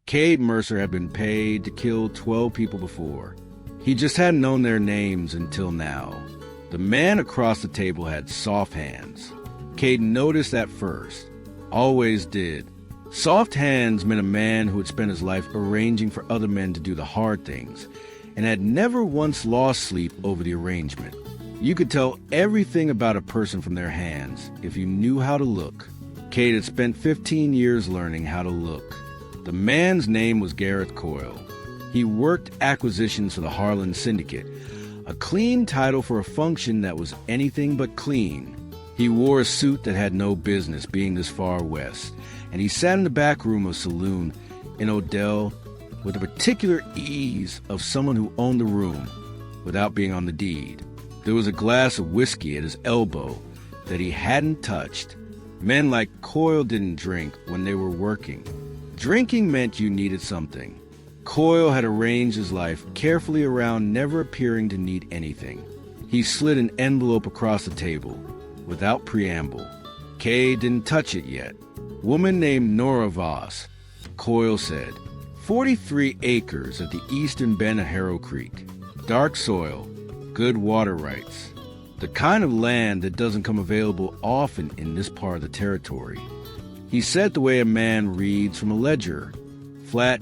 Cade Mercer had been paid to kill 12 people before. He just hadn't known their names until now. The man across the table had soft hands. Cade noticed that first. Always did. Soft hands meant a man who had spent his life arranging for other men to do the hard things, and had never once lost sleep over the arrangement. You could tell everything about a person from their hands if you knew how to look. Cade had spent 15 years learning how to look. The man's name was Gareth Coyle. He worked acquisitions for the Harlan Syndicate, a clean title for a function that was anything but clean. He wore a suit that had no business being this far west, and he sat in the back room of a saloon in Odell with the particular ease of someone who owned the room without being on the deed. There was a glass of whiskey at his elbow that he hadn't touched. Men like Coyle didn't drink when they were working. Drinking meant you needed something. Coyle had arranged his life carefully around never appearing to need anything. He slid an envelope across the table without preamble. Cade didn't touch it yet. Woman named Nora Voss, Coyle said. 43 acres at the eastern bend of Harrow Creek. Dark soil, good water rights. The kind of land that doesn't come available often in this part of the territory. He said the way a man reads from a ledger, flat,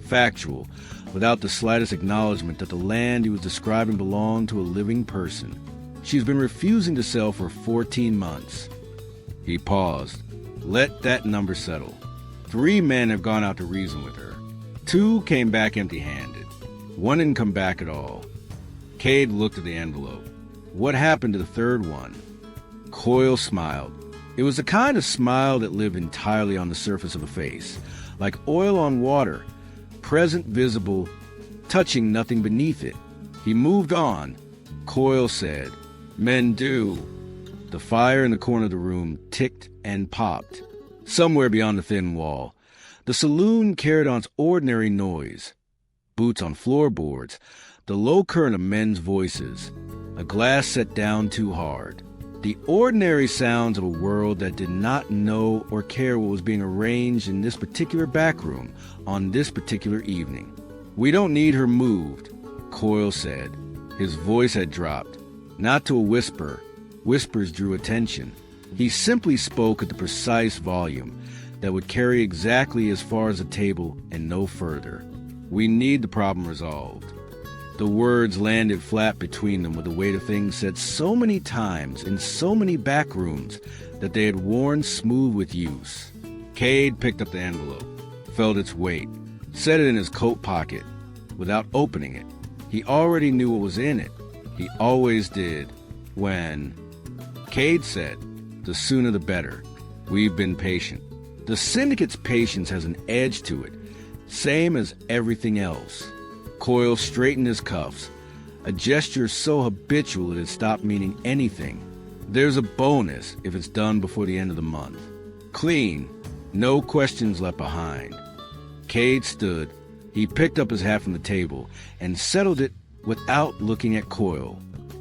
factual, without the slightest acknowledgement that the land he was describing belonged to a living person. She's been refusing to sell for 14 months. He paused. Let that number settle. 3 men have gone out to reason with her. 2 came back empty-handed. 1 didn't come back at all. Cade looked at the envelope. What happened to the 3rd one? Coyle smiled. It was the kind of smile that lived entirely on the surface of a face, like oil on water, present, visible, touching nothing beneath it. He moved on. Coyle said, Men do. The fire in the corner of the room ticked and popped. Somewhere beyond the thin wall, the saloon carried on its ordinary noise. Boots on floorboards, the low current of men's voices, a glass set down too hard. The ordinary sounds of a world that did not know or care what was being arranged in this particular back room on this particular evening. We don't need her moved, Coyle said. His voice had dropped, not to a whisper. Whispers drew attention. He simply spoke at the precise volume that would carry exactly as far as the table and no further. We need the problem resolved. The words landed flat between them with the weight of things said so many times in so many back rooms that they had worn smooth with use. Cade picked up the envelope, felt its weight, set it in his coat pocket without opening it. He already knew what was in it. He always did. When Cade said, the sooner the better. We've been patient. The syndicate's patience has an edge to it, same as everything else. Coyle straightened his cuffs, a gesture so habitual it had stopped meaning anything. There's a bonus if it's done before the end of the month. Clean, no questions left behind. Cade stood. He picked up his hat from the table and settled it without looking at Coyle.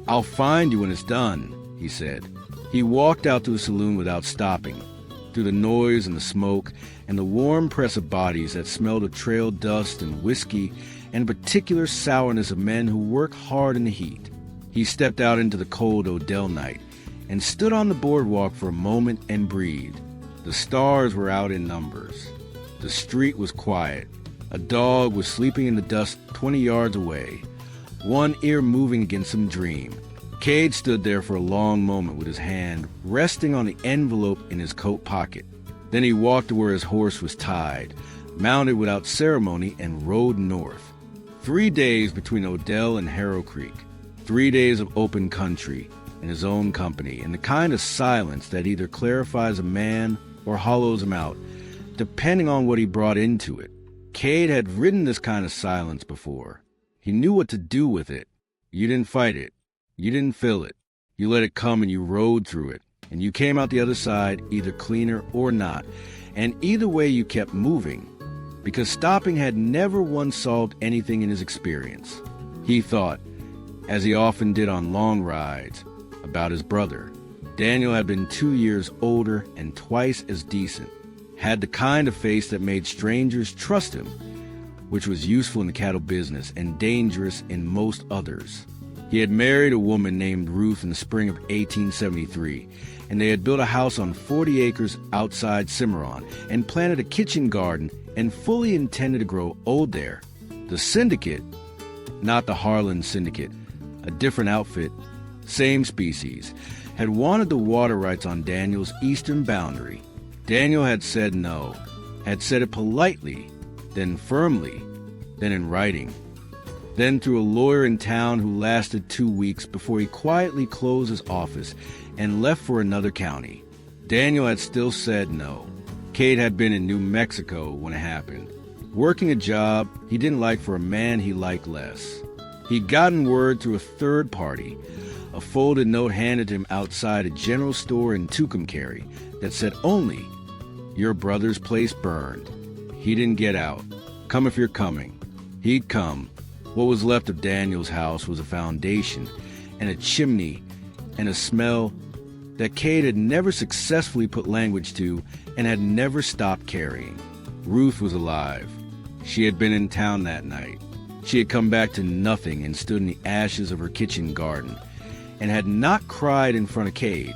I'll find you when it's done, he said. He walked out to the saloon without stopping, through the noise and the smoke and the warm press of bodies that smelled of trail dust and whiskey and particular sourness of men who work hard in the heat. He stepped out into the cold Odell night and stood on the boardwalk for a moment and breathed. The stars were out in numbers. The street was quiet. A dog was sleeping in the dust 20 yards away, one ear moving against some dream. Cade stood there for a long moment with his hand resting on the envelope in his coat pocket. Then he walked to where his horse was tied, mounted without ceremony, and rode north. 3 days between Odell and Harrow Creek. 3 days of open country in his own company, and the kind of silence that either clarifies a man or hollows him out, depending on what he brought into it. Cade had ridden this kind of silence before. He knew what to do with it. You didn't fight it. You didn't fill it. You let it come and you rode through it. And you came out the other side either cleaner or not. And either way you kept moving. Because stopping had never once solved anything in his experience. He thought, as he often did on long rides, about his brother. Daniel had been 2 years older and twice as decent. had the kind of face that made strangers trust him, which was useful in the cattle business and dangerous in most others. He had married a woman named Ruth in the spring of 1873, and they had built a house on 40 acres outside Cimarron and planted a kitchen garden and fully intended to grow old there. The Syndicate, not the Harlan Syndicate, a different outfit, same species, had wanted the water rights on Daniel's eastern boundary. Daniel had said no, had said it politely, then firmly, then in writing, then through a lawyer in town who lasted 2 weeks before he quietly closed his office and left for another county. Daniel had still said no. Kate had been in New Mexico when it happened, working a job he didn't like for a man he liked less. He'd gotten word through a third party, a folded note handed to him outside a general store in Tucumcari that said only, "Your brother's place burned." He didn't get out. Come if you're coming. He'd come. What was left of Daniel's house was a foundation and a chimney and a smell that Kate had never successfully put language to and had never stopped carrying. Ruth was alive. She had been in town that night. She had come back to nothing and stood in the ashes of her kitchen garden and had not cried in front of Cade,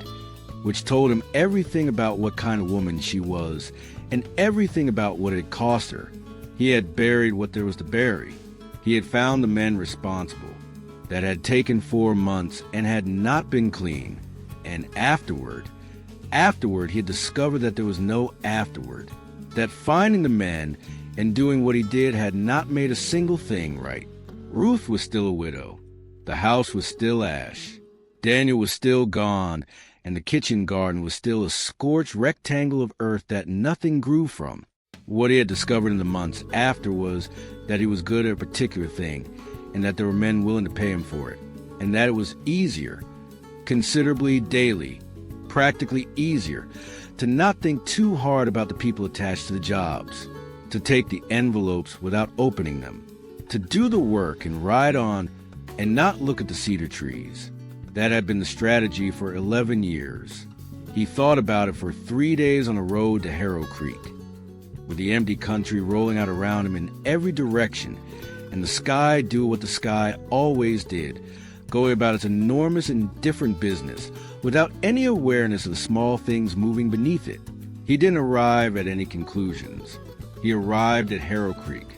which told him everything about what kind of woman she was and everything about what it had cost her. He had buried what there was to bury. He had found the men responsible. That had taken 4 months and had not been clean. And afterward he had discovered that there was no afterward. That finding the men and doing what he did had not made a single thing right. Ruth was still a widow. The house was still ash. Daniel was still gone, and the kitchen garden was still a scorched rectangle of earth that nothing grew from. What he had discovered in the months after was that he was good at a particular thing, and that there were men willing to pay him for it, and that it was easier, considerably daily, practically easier, to not think too hard about the people attached to the jobs, to take the envelopes without opening them, to do the work and ride on and not look at the cedar trees. That had been the strategy for 11 years. He thought about it for 3 days on a road to Harrow Creek, with the empty country rolling out around him in every direction, and the sky do what the sky always did, going about its enormous and different business, without any awareness of the small things moving beneath it. He didn't arrive at any conclusions. He arrived at Harrow Creek.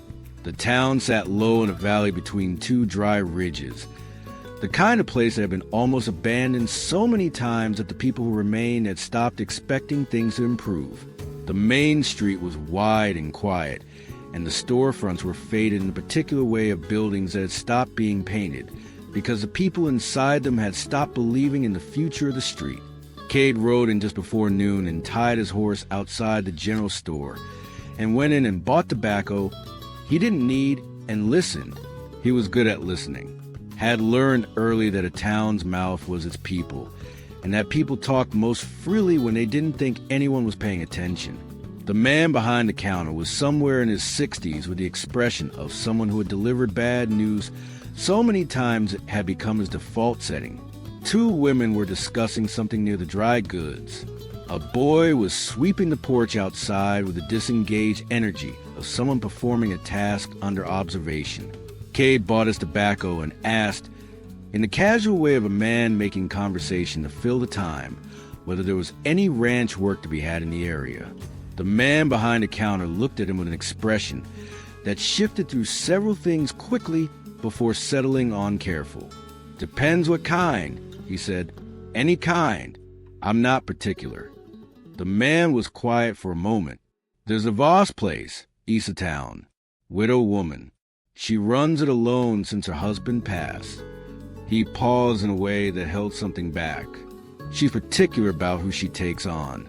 The town sat low in a valley between 2 dry ridges, the kind of place that had been almost abandoned so many times that the people who remained had stopped expecting things to improve. The main street was wide and quiet, and the storefronts were faded in a particular way of buildings that had stopped being painted, because the people inside them had stopped believing in the future of the street. Cade rode in just before noon and tied his horse outside the general store, and went in and bought tobacco he didn't need and listened. He was good at listening. Had learned early that a town's mouth was its people, and that people talked most freely when they didn't think anyone was paying attention. The man behind the counter was somewhere in his 60s with the expression of someone who had delivered bad news so many times it had become his default setting. 2 women were discussing something near the dry goods. A boy was sweeping the porch outside with the disengaged energy of someone performing a task under observation. Cade bought his tobacco and asked, in the casual way of a man making conversation to fill the time, whether there was any ranch work to be had in the area. The man behind the counter looked at him with an expression that shifted through several things quickly before settling on careful. "Depends what kind," he said. "Any kind. I'm not particular." The man was quiet for a moment. "There's a Voss place, east of town. Widow woman. She runs it alone since her husband passed." He paused in a way that held something back. "She's particular about who she takes on."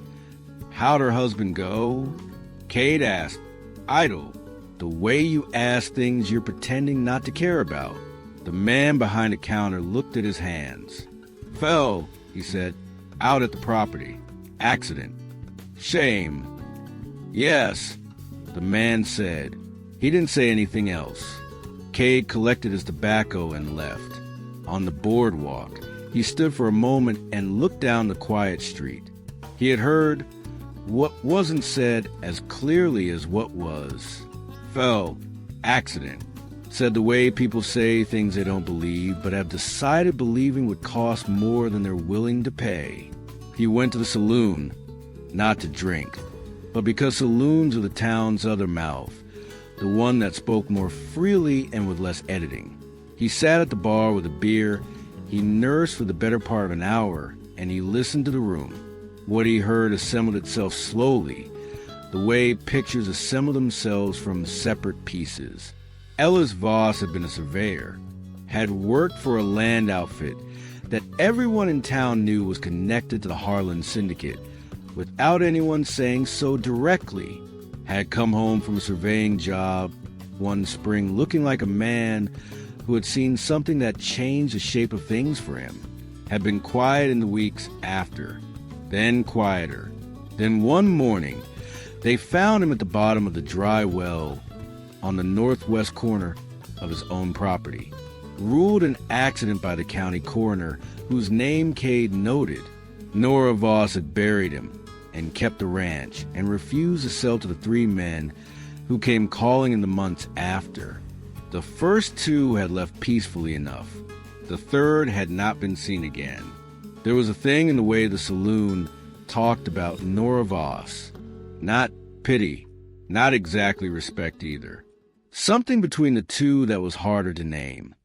"How'd her husband go?" Cade asked. "Idle. The way you ask things you're pretending not to care about." The man behind the counter looked at his hands. "Fell," he said, "out at the property. Accident." "Shame." "Yes," the man said. He didn't say anything else. Cade collected his tobacco and left. On the boardwalk, he stood for a moment and looked down the quiet street. He had heard, What wasn't said as clearly as what was. Fell. Accident. Said the way people say things they don't believe, but have decided believing would cost more than they're willing to pay. He went to the saloon, not to drink, but because saloons are the town's other mouth, the one that spoke more freely and with less editing. He sat at the bar with a beer. He nursed for the better part of an hour, and he listened to the room. What he heard assembled itself slowly, the way pictures assemble themselves from separate pieces. Ellis Voss had been a surveyor, had worked for a land outfit that everyone in town knew was connected to the Harlan Syndicate, without anyone saying so directly, had come home from a surveying job one spring looking like a man who had seen something that changed the shape of things for him, had been quiet in the weeks after, then quieter. Then one morning, they found him at the bottom of the dry well on the northwest corner of his own property. Ruled an accident by the county coroner, whose name Cade noted. Nora Voss had buried him and kept the ranch and refused to sell to the three men who came calling in the months after. The first two had left peacefully enough. The third had not been seen again. There was a thing in the way the saloon talked about Nora Voss. Not pity, not exactly respect either. Something between the two that was harder to name.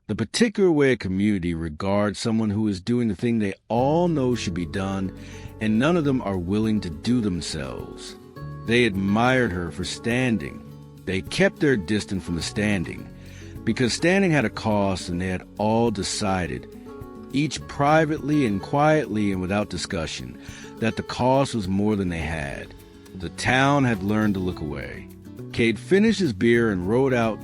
The particular way a community regards someone who is doing the thing they all know should be done, and none of them are willing to do themselves. They admired her for standing. They kept their distance from the standing, because standing had a cost, and they had all decided, each privately and quietly and without discussion, that the cost was more than they had. The town had learned to look away. Cade finished his beer and rode out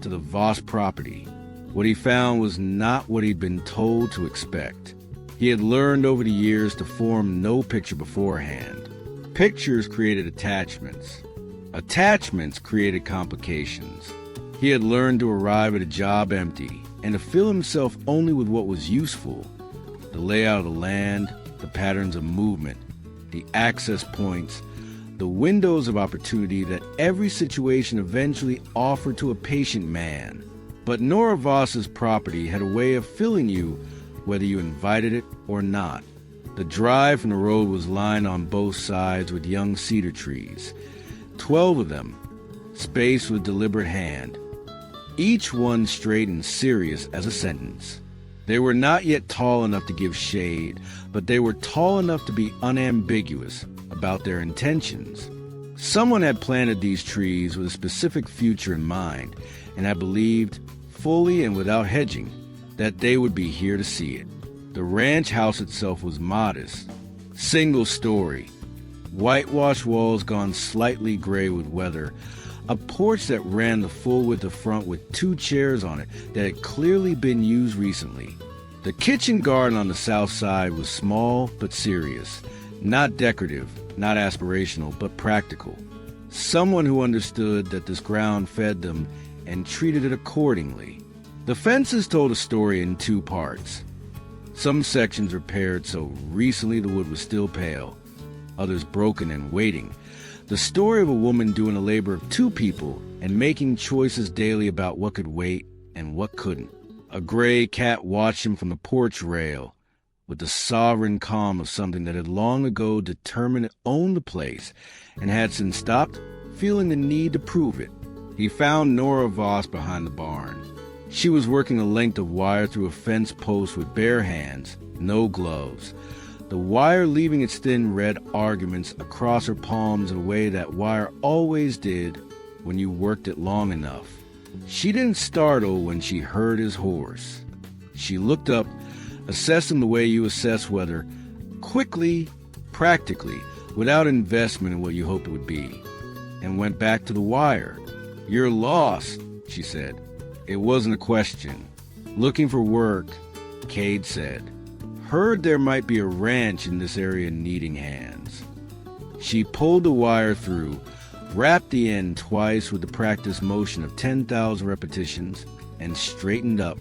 to the Voss property. What he found was not what he'd been told to expect. He had learned over the years to form no picture beforehand. Pictures created attachments. Attachments created complications. He had learned to arrive at a job empty and to fill himself only with what was useful. The layout of the land, the patterns of movement, the access points, the windows of opportunity that every situation eventually offered to a patient man. But Nora Voss's property had a way of filling you whether you invited it or not. The drive from the road was lined on both sides with young cedar trees, 12 of them, spaced with deliberate hand, each one straight and serious as a sentence. They were not yet tall enough to give shade, but they were tall enough to be unambiguous about their intentions. Someone had planted these trees with a specific future in mind, and had believed, fully and without hedging, that they would be here to see it. The ranch house itself was modest, single story, whitewashed walls gone slightly gray with weather, a porch that ran the full width of front with 2 chairs on it that had clearly been used recently. The kitchen garden on the south side was small but serious, not decorative, not aspirational, but practical. Someone who understood that this ground fed them and treated it accordingly. The fences told a story in 2 parts. Some sections repaired so recently the wood was still pale, others broken and waiting. The story of a woman doing the labor of 2 people and making choices daily about what could wait and what couldn't. A gray cat watched him from the porch rail with the sovereign calm of something that had long ago determined it owned the place and had since stopped feeling the need to prove it. He found Nora Voss behind the barn. She was working a length of wire through a fence post with bare hands, no gloves, the wire leaving its thin red arguments across her palms in a way that wire always did when you worked it long enough. She didn't startle when she heard his horse. She looked up, assessing the way you assess weather, quickly, practically, without investment in what you hoped it would be, and went back to the wire. "You're lost," she said. It wasn't a question. "Looking for work," Cade said. "Heard there might be a ranch in this area needing hands." She pulled the wire through, wrapped the end twice with the practice motion of 10,000 repetitions, and straightened up.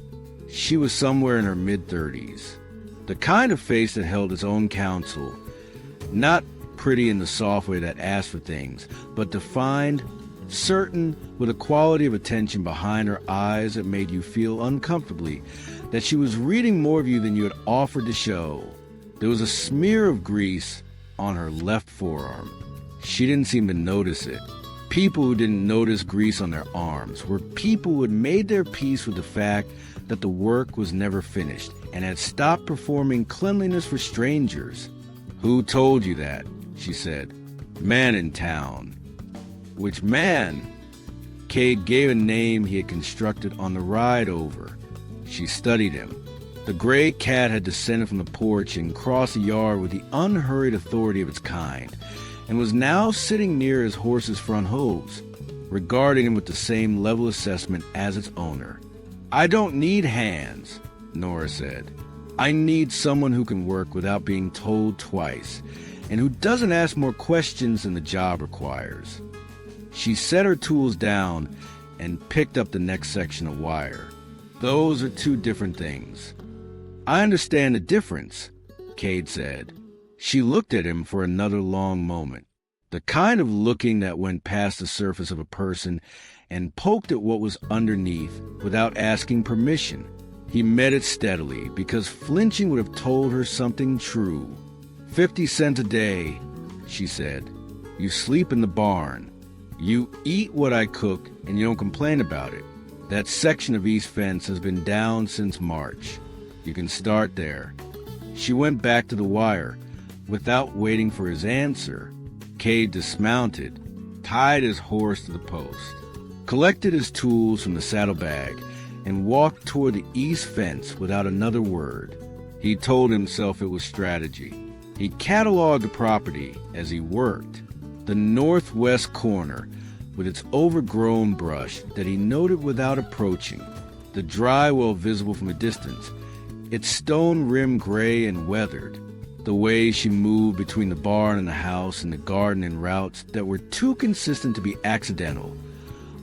She was somewhere in her mid-30s. The kind of face that held its own counsel, not pretty in the soft way that asked for things, but defined, certain, with a quality of attention behind her eyes that made you feel uncomfortably that she was reading more of you than you had offered to show. There was a smear of grease on her left forearm. She didn't seem to notice it. People who didn't notice grease on their arms were people who had made their peace with the fact that the work was never finished and had stopped performing cleanliness for strangers. "Who told you that?" she said. "Man in town." "Which man?" Cade gave a name he had constructed on the ride over. She studied him. The gray cat had descended from the porch and crossed the yard with the unhurried authority of its kind, and was now sitting near his horse's front hooves, regarding him with the same level assessment as its owner. "I don't need hands," Nora said. "I need someone who can work without being told twice, and who doesn't ask more questions than the job requires." She set her tools down and picked up the next section of wire. "Those are two different things." "I understand the difference," Cade said. She looked at him for another long moment, the kind of looking that went past the surface of a person and poked at what was underneath without asking permission. He met it steadily, because flinching would have told her something true. 50 cents a day," she said. "You sleep in the barn. You eat what I cook, and you don't complain about it. That section of East Fence has been down since March. You can start there." She went back to the wire. Without waiting for his answer, Cade dismounted, tied his horse to the post, collected his tools from the saddlebag, and walked toward the east fence without another word. He told himself it was strategy. He cataloged the property as he worked. The northwest corner, with its overgrown brush that he noted without approaching, the dry well visible from a distance, its stone rim gray and weathered, the way she moved between the barn and the house and the garden in routes that were too consistent to be accidental.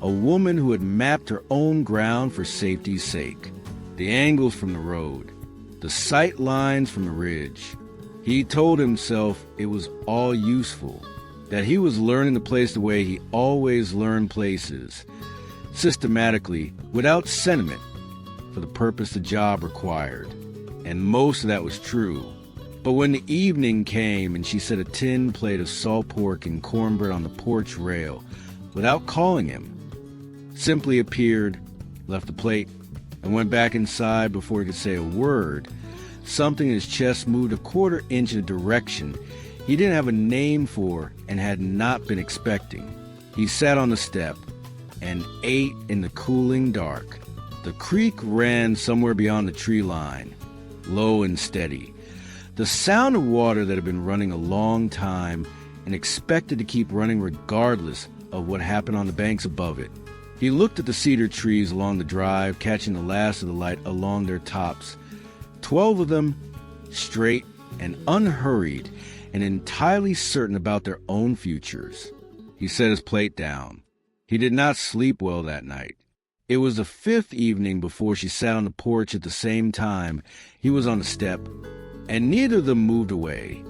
A woman who had mapped her own ground for safety's sake. The angles from the road, the sight lines from the ridge. He told himself it was all useful, that he was learning the place the way he always learned places, systematically, without sentiment, for the purpose the job required. And most of that was true. But when the evening came and she set a tin plate of salt pork and cornbread on the porch rail, without calling him, simply appeared, left the plate, and went back inside before he could say a word, something in his chest moved a quarter inch in a direction he didn't have a name for and had not been expecting. He sat on the step and ate in the cooling dark. The creek ran somewhere beyond the tree line, low and steady. The sound of water that had been running a long time and expected to keep running regardless of what happened on the banks above it. He looked at the cedar trees along the drive, catching the last of the light along their tops. 12 of them, straight and unhurried, and entirely certain about their own futures. He set his plate down. He did not sleep well that night. It was the 5th evening before she sat on the porch at the same time he was on the step, and neither of them moved away.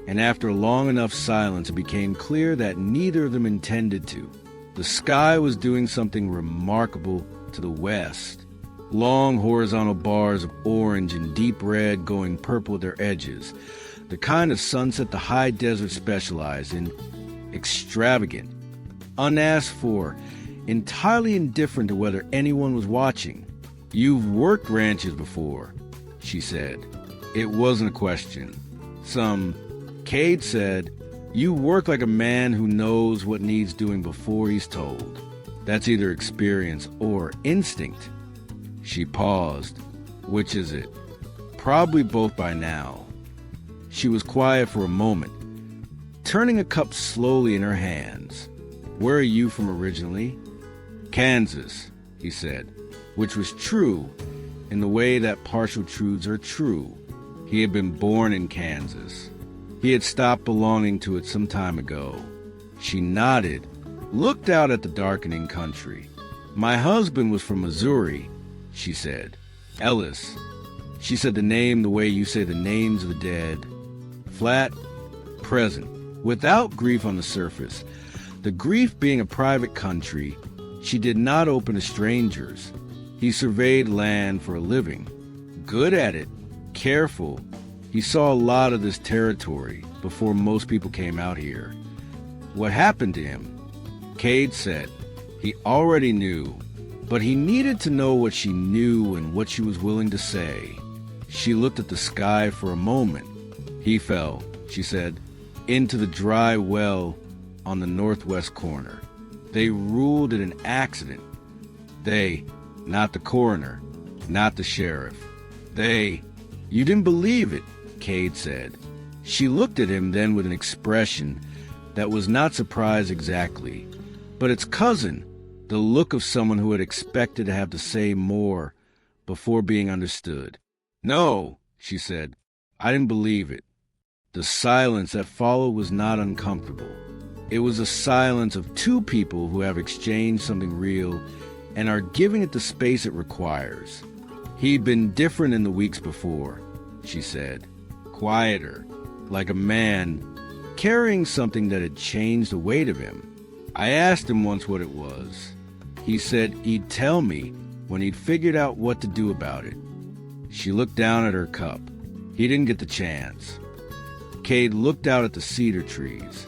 And after a long enough silence, it became clear that neither of them intended to. The sky was doing something remarkable to the west. Long horizontal bars of orange and deep red going purple at their edges. The kind of sunset the high desert specialized in. Extravagant, unasked for, entirely indifferent to whether anyone was watching. "You've worked ranches before," she said. It wasn't a question. Cade said, "You work like a man who knows what needs doing before he's told. That's either experience or instinct." She paused. "Which is it?" "Probably both by now." She was quiet for a moment, turning a cup slowly in her hands. "Where are you from originally?" "Kansas," he said, which was true in the way that partial truths are true. He had been born in Kansas. He had stopped belonging to it some time ago. She nodded, looked out at the darkening country. "My husband was from Missouri," she said. "Ellis." She said the name the way you say the names of the dead. Flat, present, Without grief on the surface, the grief being a private country, she did not open to strangers. He surveyed land for a living. Good at it, careful. He saw a lot of this territory before most people came out here. What happened to him? Cade said he already knew, but he needed to know what she knew and what she was willing to say. She looked at the sky for a moment. He fell, she said, into the dry well on the northwest corner. They ruled it an accident. They, not the coroner, not the sheriff. They, you didn't believe it, Cade said. She looked at him then with an expression that was not surprise exactly, but its cousin, the look of someone who had expected to have to say more before being understood. No, she said, I didn't believe it. The silence that followed was not uncomfortable. It was a silence of two people who have exchanged something real and are giving it the space it requires. He'd been different in the weeks before, she said, quieter, like a man carrying something that had changed the weight of him. I asked him once what it was. He said he'd tell me when he'd figured out what to do about it. She looked down at her cup. He didn't get the chance. Cade looked out at the cedar trees.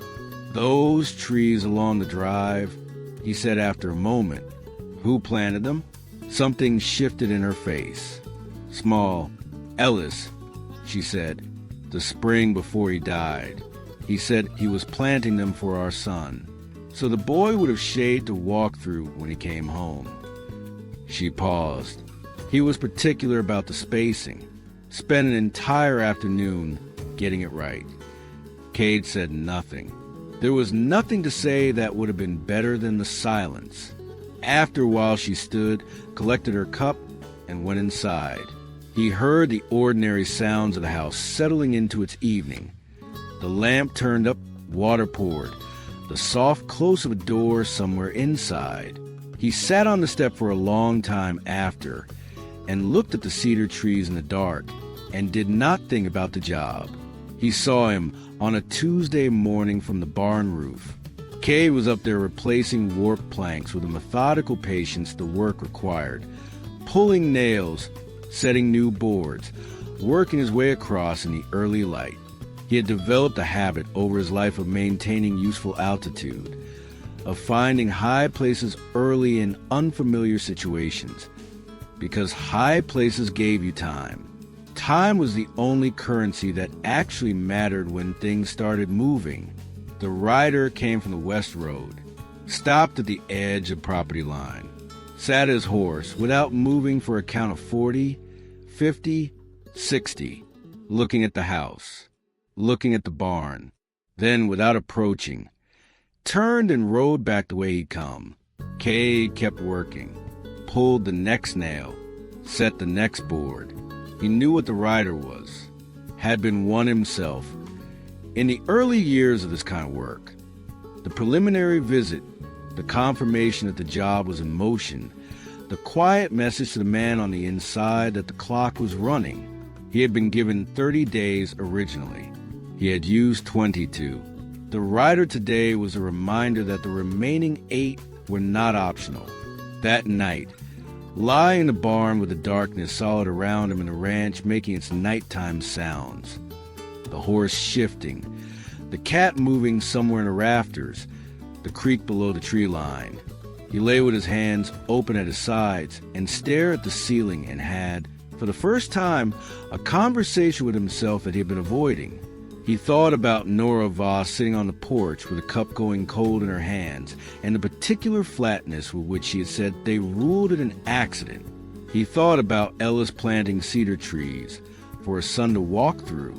Those trees along the drive, he said after a moment. Who planted them? Something shifted in her face. Small. Ellis, she said, the spring before he died. He said he was planting them for our son, so the boy would have shade to walk through when he came home. She paused. He was particular about the spacing. Spent an entire afternoon getting it right. Cade said nothing. There was nothing to say that would have been better than the silence. After a while she stood, collected her cup, and went inside. He heard the ordinary sounds of the house settling into its evening. The lamp turned up, water poured, the soft close of a door somewhere inside. He sat on the step for a long time after, and looked at the cedar trees in the dark, and did not think about the job. He saw him on a Tuesday morning from the barn roof. Cade was up there replacing warped planks with a methodical patience the work required, pulling nails, setting new boards, working his way across in the early light. He had developed a habit over his life of maintaining useful altitude, of finding high places early in unfamiliar situations, because high places gave you time. Time was the only currency that actually mattered when things started moving. The rider came from the West Road, stopped at the edge of property line, sat his horse without moving for a count of 40, 50, 60, looking at the house, looking at the barn, then without approaching, turned and rode back the way he'd come. Cade kept working, pulled the next nail, set the next board. He knew what the rider was, had been one himself. In the early years of this kind of work, the preliminary visit, the confirmation that the job was in motion, the quiet message to the man on the inside that the clock was running. He had been given 30 days originally. He had used 22. The rider today was a reminder that the remaining 8 were not optional. That night, lying in the barn with the darkness solid around him and the ranch making its nighttime sounds, the horse shifting, the cat moving somewhere in the rafters, the creek below the tree line. He lay with his hands open at his sides and stared at the ceiling and had, for the first time, a conversation with himself that he had been avoiding. He thought about Nora Voss sitting on the porch with a cup going cold in her hands and the particular flatness with which she had said they ruled it an accident. He thought about Ellis planting cedar trees for his son to walk through.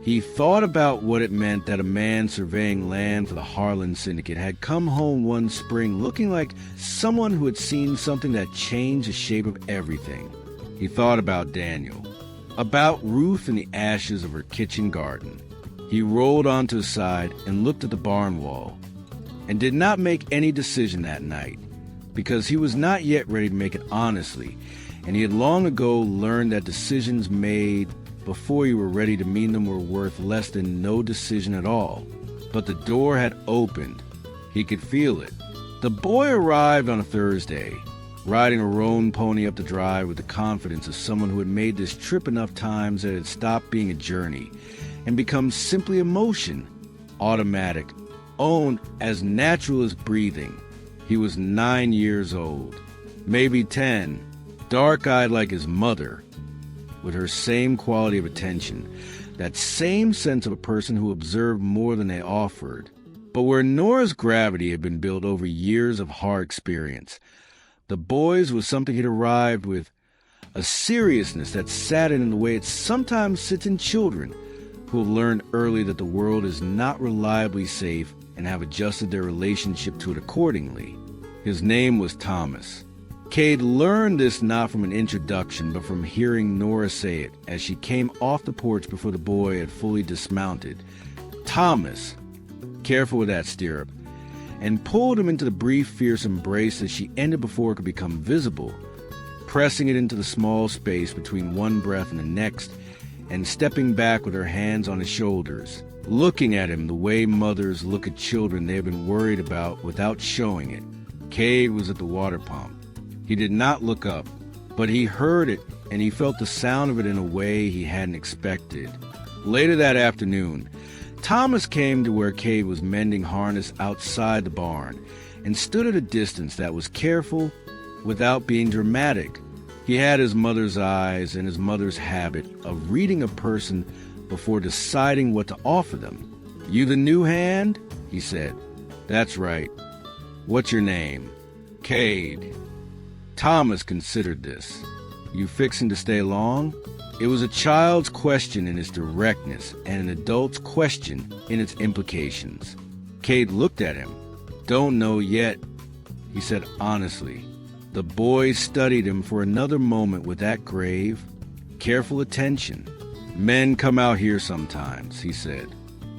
He thought about what it meant that a man surveying land for the Harlan Syndicate had come home one spring looking like someone who had seen something that changed the shape of everything. He thought about Daniel, about Ruth in the ashes of her kitchen garden. He rolled onto his side and looked at the barn wall, and did not make any decision that night, because he was not yet ready to make it honestly, and he had long ago learned that decisions made before you were ready to mean them were worth less than no decision at all. but the door had opened. He could feel it. The boy arrived on a Thursday, riding a roan pony up the drive with the confidence of someone who had made this trip enough times that it had stopped being a journey and become simply a motion, automatic, owned as natural as breathing. He was 9 years old, maybe 10, dark-eyed like his mother, with her same quality of attention, that same sense of a person who observed more than they offered. But where Nora's gravity had been built over years of hard experience, the boy's was something he'd arrived with, a seriousness that sat in the way it sometimes sits in children who have learned early that the world is not reliably safe and have adjusted their relationship to it accordingly. His name was Thomas. Cade learned this not from an introduction, but from hearing Nora say it as she came off the porch before the boy had fully dismounted. Thomas, careful with that stirrup, and pulled him into the brief, fierce embrace that she ended before it could become visible, pressing it into the small space between one breath and the next, and stepping back with her hands on his shoulders, looking at him the way mothers look at children they have been worried about without showing it. Cade was at the water pump. He did not look up, but he heard it, and he felt the sound of it in a way he hadn't expected. Later that afternoon, Thomas came to where Cade was mending harness outside the barn and stood at a distance that was careful without being dramatic. He had his mother's eyes and his mother's habit of reading a person before deciding what to offer them. "You the new hand?" he said. "That's right. What's your name?" "Cade." Thomas considered this. "You fixing to stay long?" It was a child's question in its directness and an adult's question in its implications. Cade looked at him. "Don't know yet," he said honestly. The boy studied him for another moment with that grave, careful attention. "Men come out here sometimes," he said.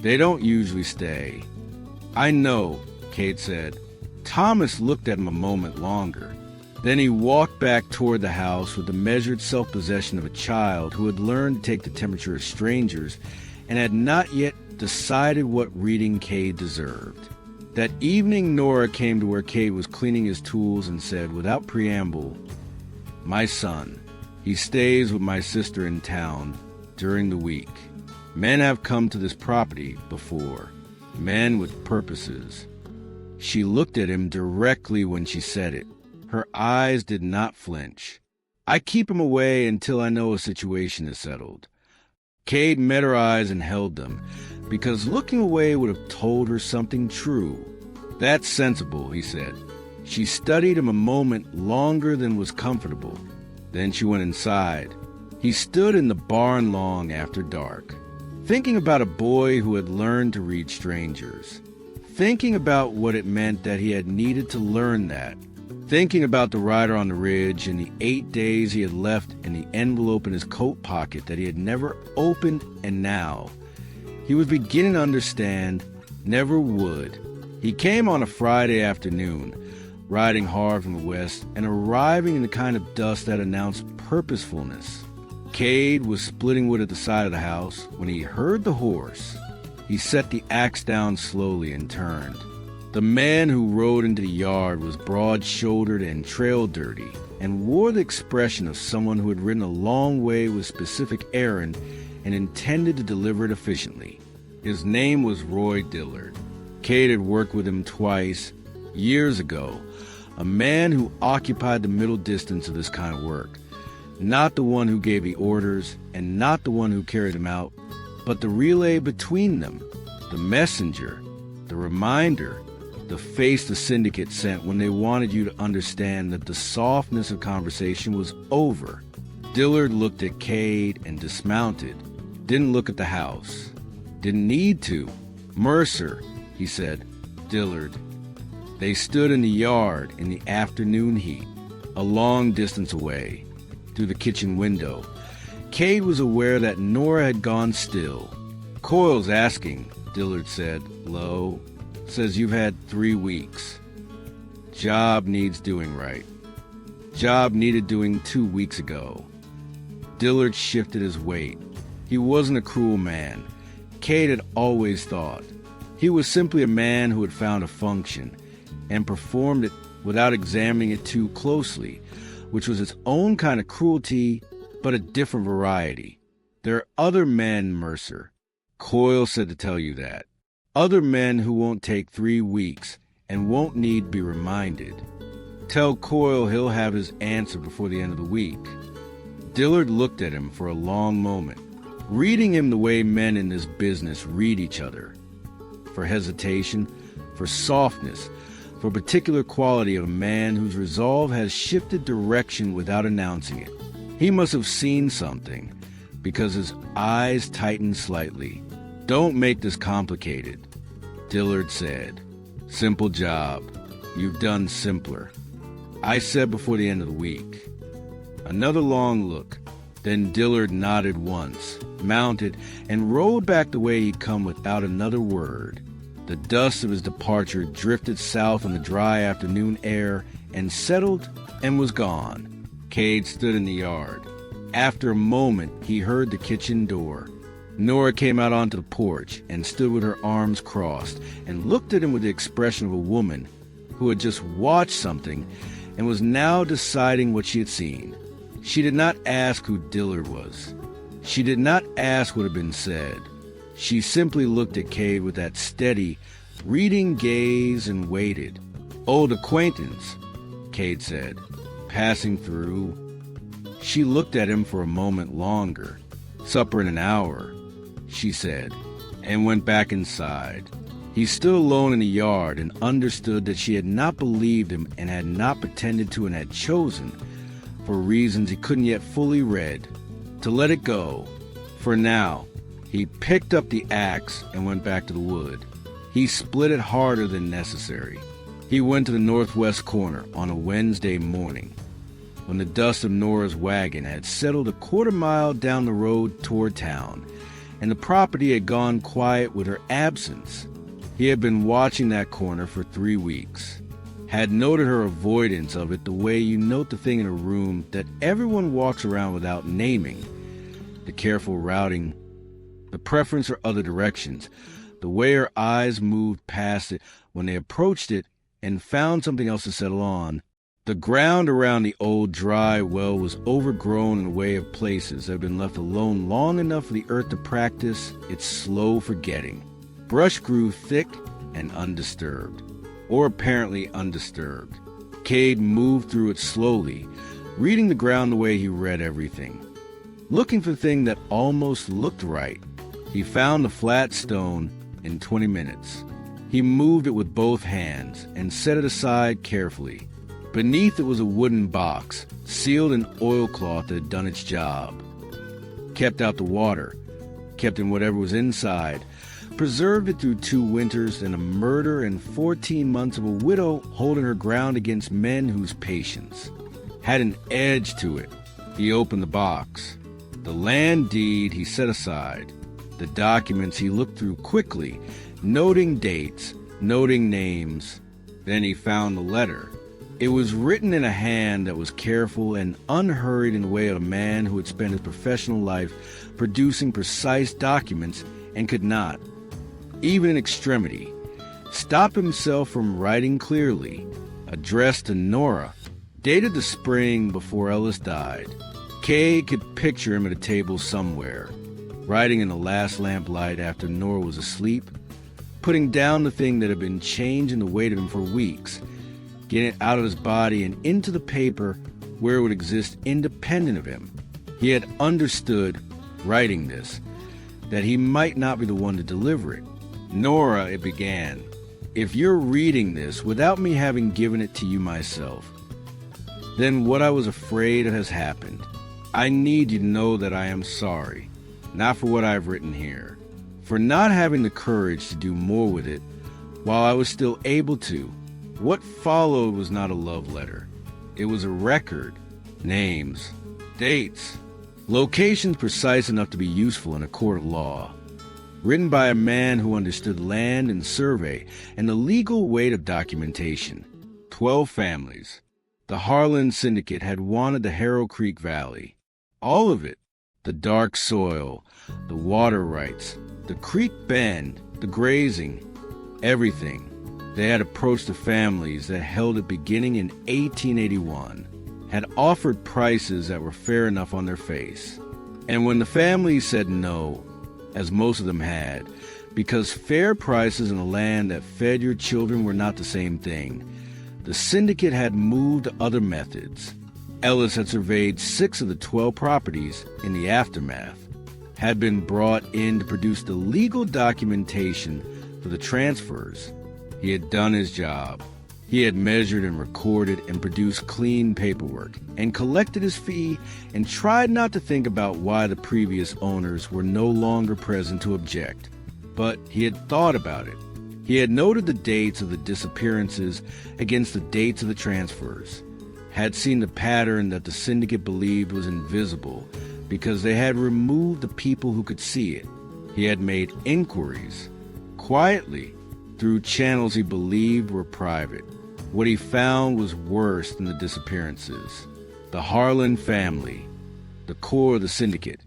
"They don't usually stay." "I know," Cade said. Thomas looked at him a moment longer. Then he walked back toward the house with the measured self-possession of a child who had learned to take the temperature of strangers and had not yet decided what reading Cade deserved. That evening, Nora came to where Cade was cleaning his tools and said, without preamble, "My son, he stays with my sister in town during the week. Men have come to this property before, men with purposes." She looked at him directly when she said it. Her eyes did not flinch. "I keep him away until I know a situation is settled." Cade met her eyes and held them, because looking away would have told her something true. "That's sensible," he said. She studied him a moment longer than was comfortable. Then she went inside. He stood in the barn long after dark, thinking about a boy who had learned to read strangers, thinking about what it meant that he had needed to learn that, thinking about the rider on the ridge and the 8 days he had left and the envelope in his coat pocket that he had never opened, and now he was beginning to understand, never would. He came on a Friday afternoon, riding hard from the west and arriving in the kind of dust that announced purposefulness. Cade was splitting wood at the side of the house when he heard the horse. He set the axe down slowly and turned. The man who rode into the yard was broad-shouldered and trail-dirty, and wore the expression of someone who had ridden a long way with specific errand and intended to deliver it efficiently. His name was Roy Dillard. Cade had worked with him twice, years ago, a man who occupied the middle distance of this kind of work, not the one who gave the orders and not the one who carried them out, but the relay between them, the messenger, the reminder, the face the syndicate sent when they wanted you to understand that the softness of conversation was over. Dillard looked at Cade and dismounted. Didn't look at the house. Didn't need to. "Mercer," he said. "Dillard." They stood in the yard in the afternoon heat, a long distance away, through the kitchen window. Cade was aware that Nora had gone still. "Coyle's asking," Dillard said, low. "Says you've had 3 weeks. Job needs doing right. Job needed doing 2 weeks ago." Dillard shifted his weight. He wasn't a cruel man. Cade had always thought. He was simply a man who had found a function and performed it without examining it too closely, which was its own kind of cruelty, but a different variety. There are other men, Mercer. Coyle said to tell you that. Other men who won't take 3 weeks and won't need to be reminded. Tell Coyle he'll have his answer before the end of the week. Dillard looked at him for a long moment, reading him the way men in this business read each other. For hesitation, for softness, for a particular quality of a man whose resolve has shifted direction without announcing it. He must have seen something, because his eyes tightened slightly. "Don't make this complicated," Dillard said. "Simple job. You've done simpler." I said before the end of the week. Another long look. Then Dillard nodded once, mounted, and rode back the way he'd come without another word. The dust of his departure drifted south on the dry afternoon air and settled and was gone. Cade stood in the yard. After a moment, he heard the kitchen door. Nora came out onto the porch and stood with her arms crossed and looked at him with the expression of a woman who had just watched something and was now deciding what she had seen. She did not ask who Dillard was. She did not ask what had been said. She simply looked at Cade with that steady, reading gaze and waited. "Old acquaintance," Cade said, passing through. She looked at him for a moment longer. "Supper in an hour," she said, and went back inside. He stood alone in the yard and understood that she had not believed him and had not pretended to and had chosen, for reasons he couldn't yet fully read, to let it go. For now, he picked up the axe and went back to the wood. He split it harder than necessary. He went to the northwest corner on a Wednesday morning, when the dust of Nora's wagon had settled a quarter-mile down the road toward town, and the property had gone quiet with her absence. He had been watching that corner for 3 weeks, had noted her avoidance of it the way you note the thing in a room that everyone walks around without naming, the careful routing, the preference for other directions, the way her eyes moved past it when they approached it and found something else to settle on. The ground around the old dry well was overgrown in a way of places that had been left alone long enough for the earth to practice its slow forgetting. Brush grew thick and undisturbed, or apparently undisturbed. Cade moved through it slowly, reading the ground the way he read everything. Looking for the thing that almost looked right, he found the flat stone in 20 minutes. He moved it with both hands and set it aside carefully. Beneath it was a wooden box, sealed in oilcloth that had done its job. Kept out the water, kept in whatever was inside, preserved it through 2 winters and a murder and 14 months of a widow holding her ground against men whose patience had an edge to it. He opened the box. The land deed he set aside. The documents he looked through quickly, noting dates, noting names. Then he found the letter. It was written in a hand that was careful and unhurried in the way of a man who had spent his professional life producing precise documents and could not, even in extremity, stop himself from writing clearly. Addressed to Nora, dated the spring before Ellis died. Kay could picture him at a table somewhere, writing in the last lamplight after Nora was asleep, putting down the thing that had been changing the weight of him for weeks, getting it out of his body and into the paper where it would exist independent of him. He had understood, writing this, that he might not be the one to deliver it. "Nora," it began, "if you're reading this without me having given it to you myself, then what I was afraid of has happened. I need you to know that I am sorry, not for what I've written here, for not having the courage to do more with it while I was still able to. What followed was not a love letter. It was a record, names, dates, locations precise enough to be useful in a court of law, written by a man who understood land and survey and the legal weight of documentation. 12 families. The Harlan Syndicate had wanted the Harrow Creek Valley. All of it. The dark soil, the water rights, the creek bend, the grazing, Everything. They had approached the families that held it beginning in 1881, had offered prices that were fair enough on their face. And when the families said no, as most of them had, because fair prices in a land that fed your children were not the same thing, the syndicate had moved to other methods. Ellis had surveyed 6 of the 12 properties in the aftermath, had been brought in to produce the legal documentation for the transfers. He had done his job. He had measured and recorded and produced clean paperwork and collected his fee and tried not to think about why the previous owners were no longer present to object. But he had thought about it. He had noted the dates of the disappearances against the dates of the transfers, had seen the pattern that the syndicate believed was invisible because they had removed the people who could see it. He had made inquiries, quietly, through channels he believed were private. What he found was worse than the disappearances. The Harlan family, the core of the syndicate,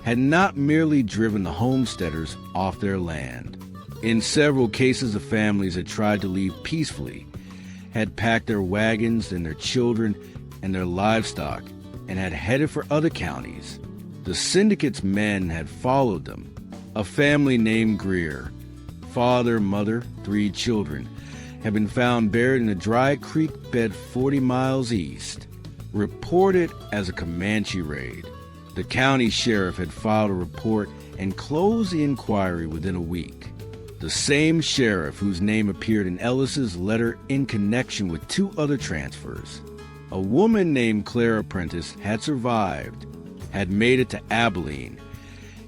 had not merely driven the homesteaders off their land. In several cases, the families had tried to leave peacefully, had packed their wagons and their children and their livestock, and had headed for other counties. The syndicate's men had followed them. A family named Greer, father, mother, 3 children, had been found buried in a dry creek bed 40 miles east, reported as a Comanche raid. The county sheriff had filed a report and closed the inquiry within a week. The same sheriff whose name appeared in Ellis's letter in connection with 2 other transfers. A woman named Clara Prentice had survived, had made it to Abilene,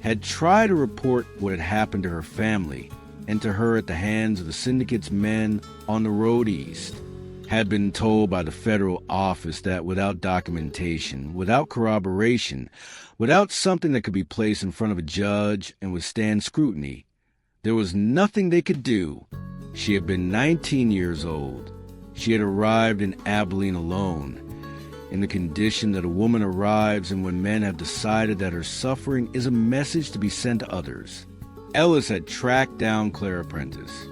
had tried to report what had happened to her family and to her at the hands of the syndicate's men on the road east, had been told by the federal office that without documentation, without corroboration, without something that could be placed in front of a judge and withstand scrutiny, there was nothing they could do. She had been 19 years old. She had arrived in Abilene alone, in the condition that a woman arrives in when men have decided that her suffering is a message to be sent to others. Ellis had tracked down Clara Prentice,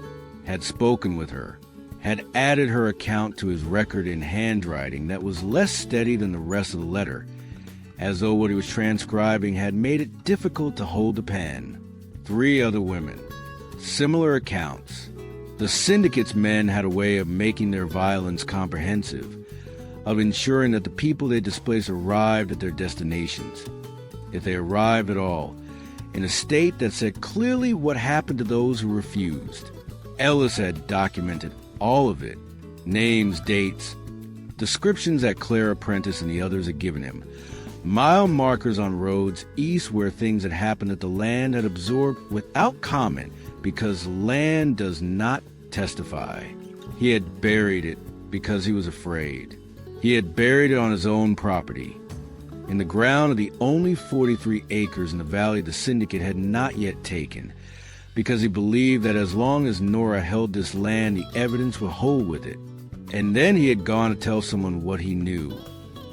had spoken with her, had added her account to his record in handwriting that was less steady than the rest of the letter, as though what he was transcribing had made it difficult to hold the pen. 3 other women, similar accounts. The syndicate's men had a way of making their violence comprehensive, of ensuring that the people they displaced arrived at their destinations, if they arrived at all, in a state that said clearly what happened to those who refused. Ellis had documented all of it, names, dates, descriptions that Clara Prentice and the others had given him, mile markers on roads east where things had happened that the land had absorbed without comment because land does not testify. He had buried it because he was afraid. He had buried it on his own property, in the ground of the only 43 acres in the valley the syndicate had not yet taken, because he believed that as long as Nora held this land, the evidence would hold with it. And then he had gone to tell someone what he knew,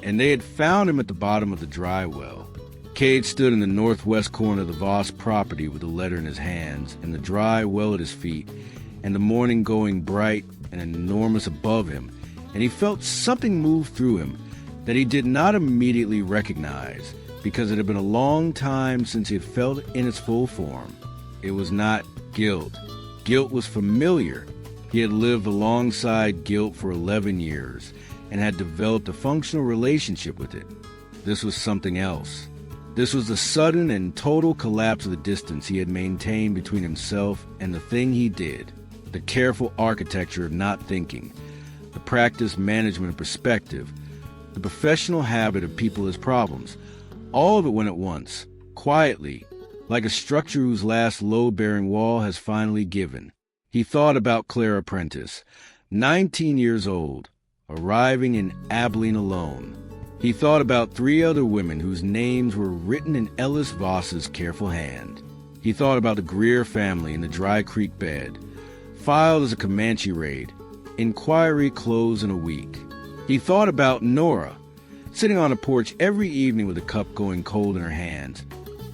and they had found him at the bottom of the dry well. Cade stood in the northwest corner of the Voss property with the letter in his hands and the dry well at his feet, and the morning going bright and enormous above him, and he felt something move through him that he did not immediately recognize, because it had been a long time since he had felt it in its full form. It was not guilt. Guilt was familiar. He had lived alongside guilt for 11 years and had developed a functional relationship with it. This was something else. This was the sudden and total collapse of the distance he had maintained between himself and the thing he did, the careful architecture of not thinking, the practiced management of perspective, the professional habit of people as problems. All of it went at once, quietly, like a structure whose last load-bearing wall has finally given. He thought about Clara Prentice, 19 years old, arriving in Abilene alone. He thought about 3 other women whose names were written in Ellis Voss's careful hand. He thought about the Greer family in the Dry Creek bed, filed as a Comanche raid, inquiry closed in a week. He thought about Nora, sitting on a porch every evening with a cup going cold in her hands,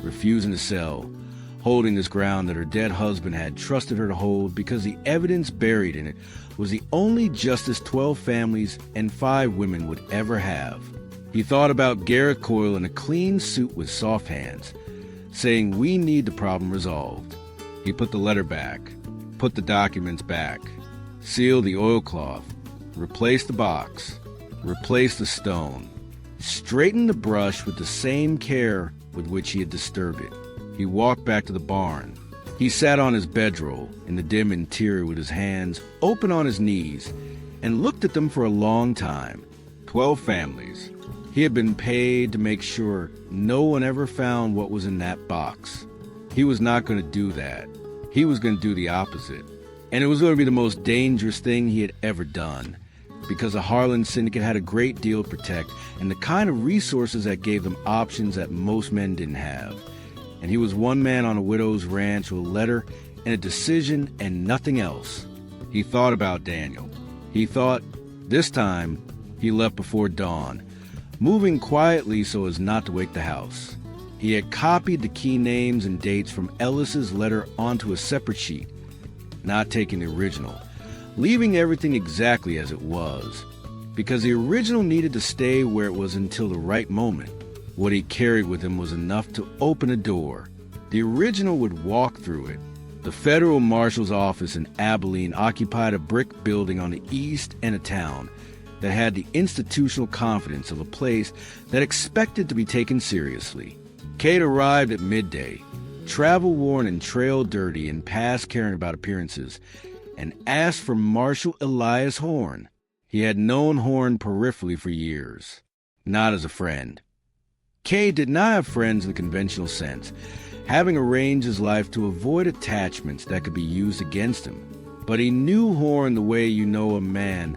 refusing to sell, holding this ground that her dead husband had trusted her to hold because the evidence buried in it was the only justice 12 families and 5 women would ever have. He thought about Garrett Coyle in a clean suit with soft hands, saying, "We need the problem resolved." He put the letter back, put the documents back, sealed the oilcloth, replaced the box, replaced the stone, straightened the brush with the same care with which he had disturbed it. He walked back to the barn. He sat on his bedroll in the dim interior with his hands open on his knees and looked at them for a long time. 12 families. He had been paid to make sure no one ever found what was in that box. He was not going to do that. He was going to do the opposite. And it was going to be the most dangerous thing he had ever done, because the Harlan Syndicate had a great deal to protect and the kind of resources that gave them options that most men didn't have. And he was one man on a widow's ranch with a letter and a decision and nothing else. He thought about Daniel. He thought, this time, he left before dawn, moving quietly so as not to wake the house. He had copied the key names and dates from Ellis's letter onto a separate sheet, not taking the original, leaving everything exactly as it was, because the original needed to stay where it was until the right moment. What he carried with him was enough to open a door. The original would walk through it. The federal marshal's office in Abilene occupied a brick building on the east end of town that had the institutional confidence of a place that expected to be taken seriously. Kate arrived at midday, travel-worn and trail-dirty and past caring about appearances, and asked for Marshal Elias Horn. He had known Horn peripherally for years, not as a friend. Kate did not have friends in the conventional sense, having arranged his life to avoid attachments that could be used against him. But he knew Horn the way you know a man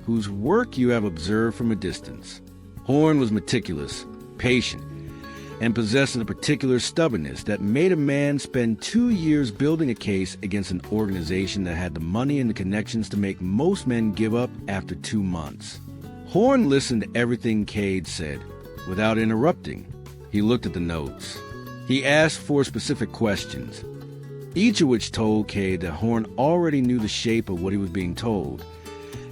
whose work you have observed from a distance. Horn was meticulous, patient, and possessed a particular stubbornness that made a man spend 2 years building a case against an organization that had the money and the connections to make most men give up after 2 months. Horn listened to everything Cade said without interrupting. He looked at the notes. He asked 4 specific questions, each of which told Cade that Horn already knew the shape of what he was being told,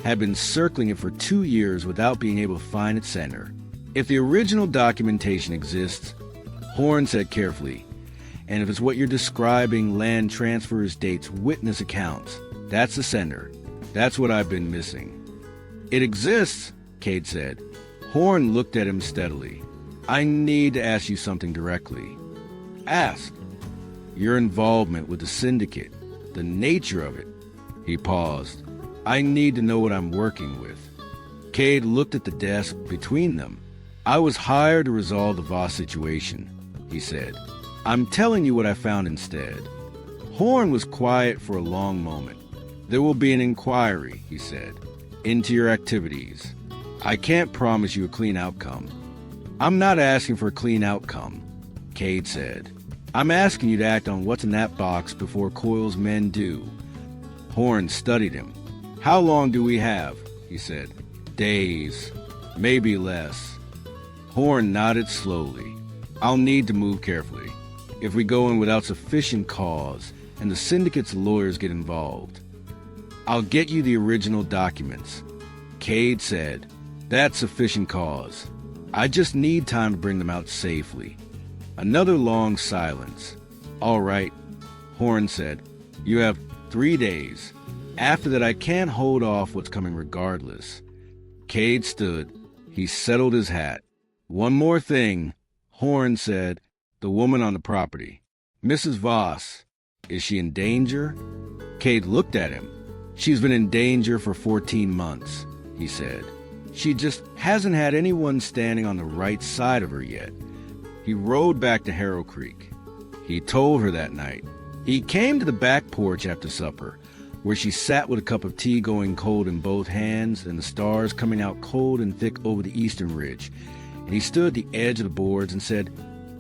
had been circling it for 2 years without being able to find its center. If the original documentation exists, Horn said carefully, and if it's what you're describing, land transfers, dates, witness accounts, that's the sender. That's what I've been missing. It exists, Cade said. Horn looked at him steadily. I need to ask you something directly. Ask. Your involvement with the syndicate, the nature of it. He paused. I need to know what I'm working with. Cade looked at the desk between them. I was hired to resolve the Voss situation, he said. I'm telling you what I found instead. Horn was quiet for a long moment. There will be an inquiry, he said, into your activities. I can't promise you a clean outcome. I'm not asking for a clean outcome, Cade said. I'm asking you to act on what's in that box before Coyle's men do. Horn studied him. How long do we have? He said. Days, maybe less. Horn nodded slowly. I'll need to move carefully. If we go in without sufficient cause and the syndicate's lawyers get involved, I'll get you the original documents. Cade said, that's sufficient cause. I just need time to bring them out safely. Another long silence. All right, Horn said. You have 3 days. After that, I can't hold off what's coming regardless. Cade stood. He settled his hat. One more thing, Horn said. The woman on the property. Mrs. Voss. Is she in danger? Cade looked at him. She's been in danger for 14 months, he said. She just hasn't had anyone standing on the right side of her yet. He rode back to Harrow Creek. He told her that night. He came to the back porch after supper, where she sat with a cup of tea going cold in both hands and the stars coming out cold and thick over the eastern ridge. And he stood at the edge of the boards and said,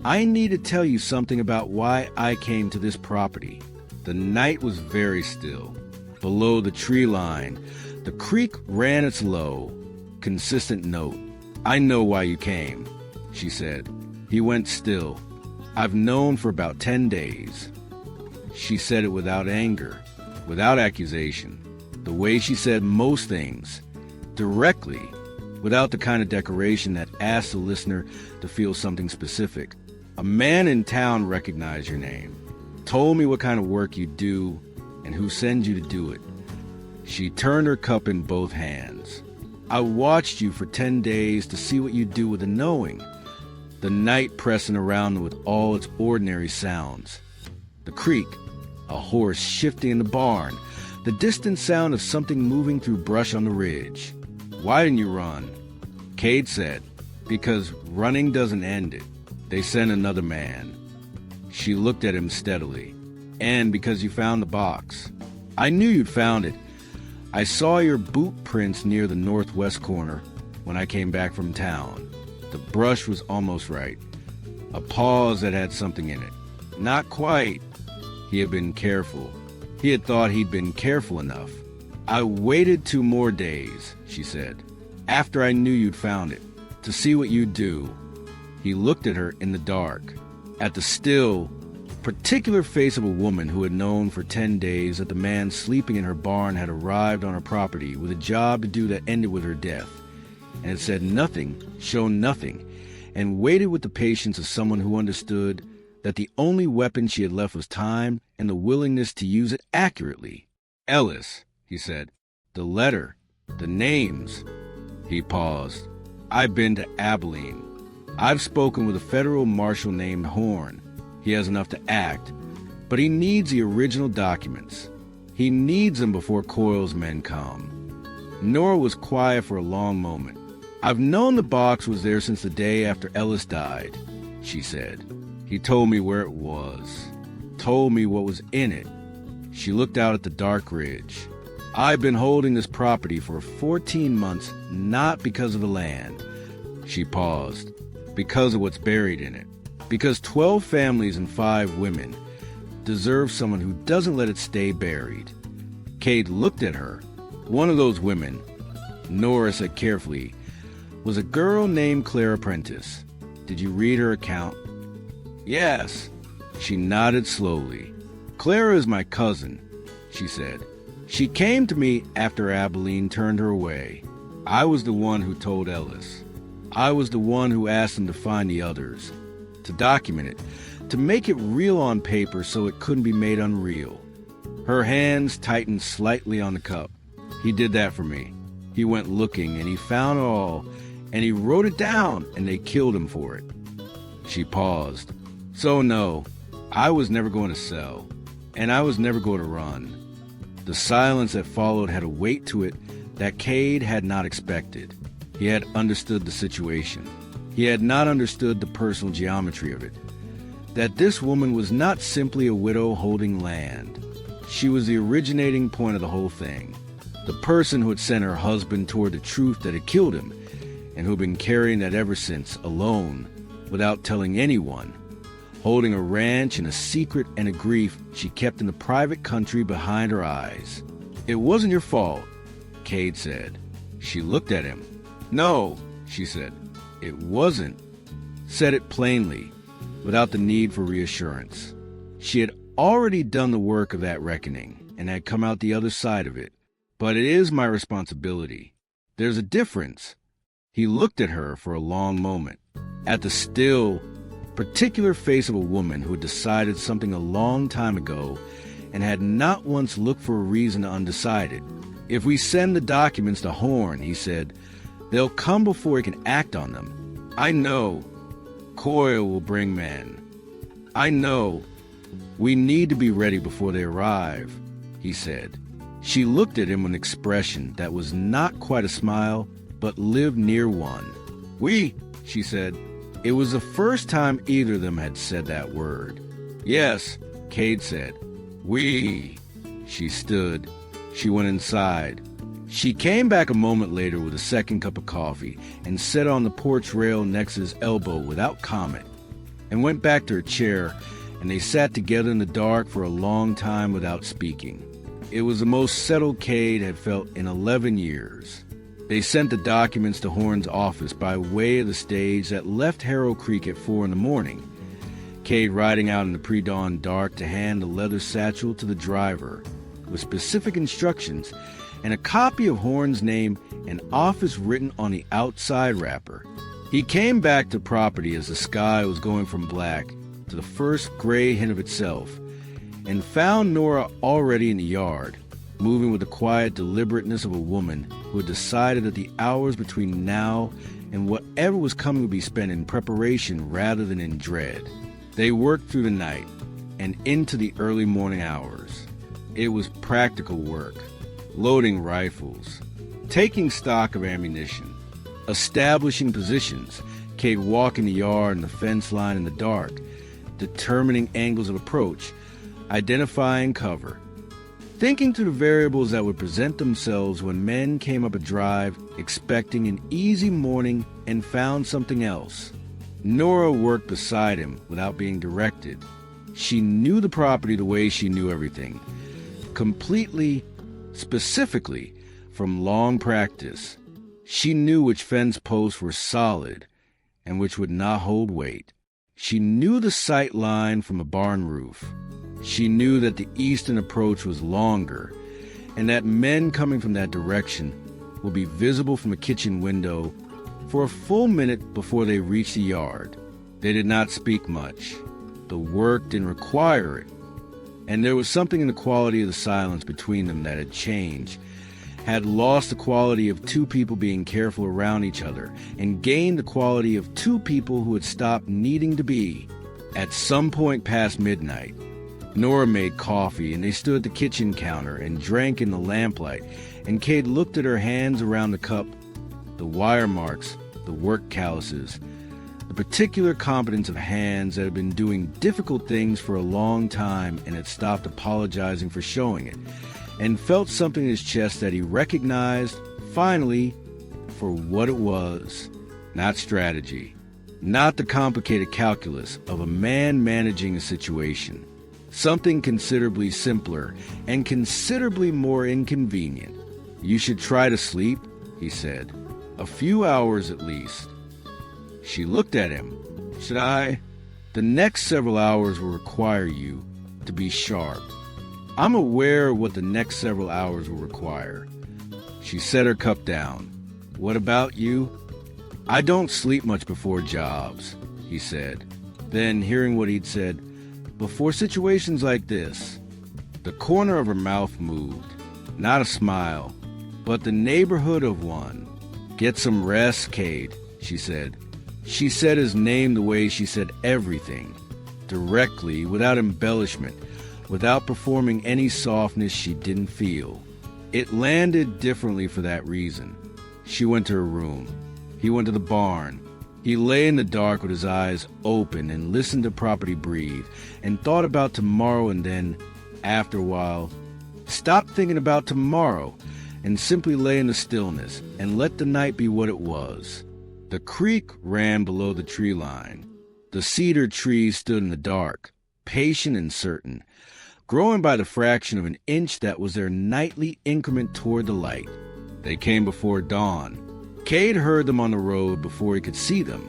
I need to tell you something about why I came to this property. The night was very still. Below the tree line, the creek ran its low, consistent note. I know why you came, she said. He went still. I've known for about 10 days. She said it without anger, without accusation, the way she said most things, directly, without the kind of decoration that asks the listener to feel something specific. A man in town recognized your name, told me what kind of work you do and who sends you to do it. She turned her cup in both hands. I watched you for 10 days to see what you do with the knowing. The night pressing around with all its ordinary sounds. The creak, a horse shifting in the barn, the distant sound of something moving through brush on the ridge. Why didn't you run? Cade said, because running doesn't end it. They sent another man. She looked at him steadily. And because you found the box. I knew you'd found it. I saw your boot prints near the northwest corner when I came back from town. The brush was almost right. A pause that had something in it. Not quite. He had been careful. He had thought he'd been careful enough. I waited 2 more days, she said, after I knew you'd found it, to see what you'd do. He looked at her in the dark, at the still, particular face of a woman who had known for 10 days that the man sleeping in her barn had arrived on her property with a job to do that ended with her death, and had said nothing, shown nothing, and waited with the patience of someone who understood that the only weapon she had left was time and the willingness to use it accurately. Ellis, he said, the letter, the names. He paused. I've been to Abilene. I've spoken with a federal marshal named Horn. He has enough to act, but he needs the original documents. He needs them before Coyle's men come. Nora was quiet for a long moment. I've known the box was there since the day after Ellis died, she said. He told me where it was, told me what was in it. She looked out at the dark ridge. I've been holding this property for 14 months, not because of the land. She paused. Because of what's buried in it. Because 12 families and 5 women deserve someone who doesn't let it stay buried. Cade looked at her. One of those women, Nora said carefully, was a girl named Clara Prentice. Did you read her account? Yes. She nodded slowly. Clara is my cousin, she said. She came to me after Abilene turned her away. I was the one who told Ellis. I was the one who asked him to find the others, to document it, to make it real on paper so it couldn't be made unreal. Her hands tightened slightly on the cup. He did that for me. He went looking and he found it all, and he wrote it down, and they killed him for it. She paused. So no, I was never going to sell, and I was never going to run. The silence that followed had a weight to it that Cade had not expected. He had understood the situation. He had not understood the personal geometry of it. That this woman was not simply a widow holding land. She was the originating point of the whole thing. The person who had sent her husband toward the truth that had killed him, and who had been carrying that ever since, alone, without telling anyone, holding a ranch and a secret and a grief she kept in the private country behind her eyes. It wasn't your fault, Cade said. She looked at him. No, she said. It wasn't. Said it plainly, without the need for reassurance. She had already done the work of that reckoning, and had come out the other side of it. But it is my responsibility. There's a difference. He looked at her for a long moment, at the still, particular face of a woman who had decided something a long time ago and had not once looked for a reason to undecide it. If we send the documents to Horn, he said, they'll come before he can act on them. I know. Coyle will bring men. I know. We need to be ready before they arrive, he said. She looked at him with an expression that was not quite a smile, but lived near one. We, she said. It was the first time either of them had said that word. Yes, Cade said. We. She stood. She went inside. She came back a moment later with a second cup of coffee and sat on the porch rail next to his elbow without comment, and went back to her chair, and they sat together in the dark for a long time without speaking. It was the most settled Cade had felt in 11 years. They sent the documents to Horn's office by way of the stage that left Harrow Creek at 4 in the morning. Cade riding out in the pre-dawn dark to hand a leather satchel to the driver with specific instructions and a copy of Horn's name and office written on the outside wrapper. He came back to property as the sky was going from black to the first gray hint of itself, and found Nora already in the yard, moving with the quiet deliberateness of a woman who had decided that the hours between now and whatever was coming would be spent in preparation rather than in dread. They worked through the night and into the early morning hours. It was practical work, loading rifles, taking stock of ammunition, establishing positions, Cade walking the yard and the fence line in the dark, determining angles of approach, identifying cover, thinking through the variables that would present themselves when men came up a drive expecting an easy morning and found something else. Nora worked beside him without being directed. She knew the property the way she knew everything, completely, specifically, from long practice. She knew which fence posts were solid and which would not hold weight. She knew the sight line from a barn roof. She knew that the eastern approach was longer and that men coming from that direction would be visible from a kitchen window for a full minute before they reached the yard. They did not speak much. The work didn't require it. And there was something in the quality of the silence between them that had changed, had lost the quality of two people being careful around each other, and gained the quality of two people who had stopped needing to be. At some point past midnight, Nora made coffee, and they stood at the kitchen counter and drank in the lamplight, and Cade looked at her hands around the cup, the wire marks, the work calluses, the particular competence of hands that had been doing difficult things for a long time and had stopped apologizing for showing it, and felt something in his chest that he recognized, finally, for what it was. Not strategy, not the complicated calculus of a man managing a situation. Something considerably simpler and considerably more inconvenient. "You should try to sleep," he said. "A few hours at least." She looked at him. "Should I?" "The next several hours will require you to be sharp." "I'm aware of what the next several hours will require." She set her cup down. "What about you?" "I don't sleep much before jobs," he said. Then, hearing what he'd said, "Before situations like this," the corner of her mouth moved. Not a smile, but the neighborhood of one. "Get some rest, Cade," she said. She said his name the way she said everything, directly, without embellishment, without performing any softness she didn't feel. It landed differently for that reason. She went to her room. He went to the barn. He lay in the dark with his eyes open and listened to property breathe and thought about tomorrow, and then, after a while, stopped thinking about tomorrow and simply lay in the stillness and let the night be what it was. The creek ran below the tree line. The cedar trees stood in the dark, patient and certain, growing by the fraction of an inch that was their nightly increment toward the light. They came before dawn. Cade heard them on the road before he could see them.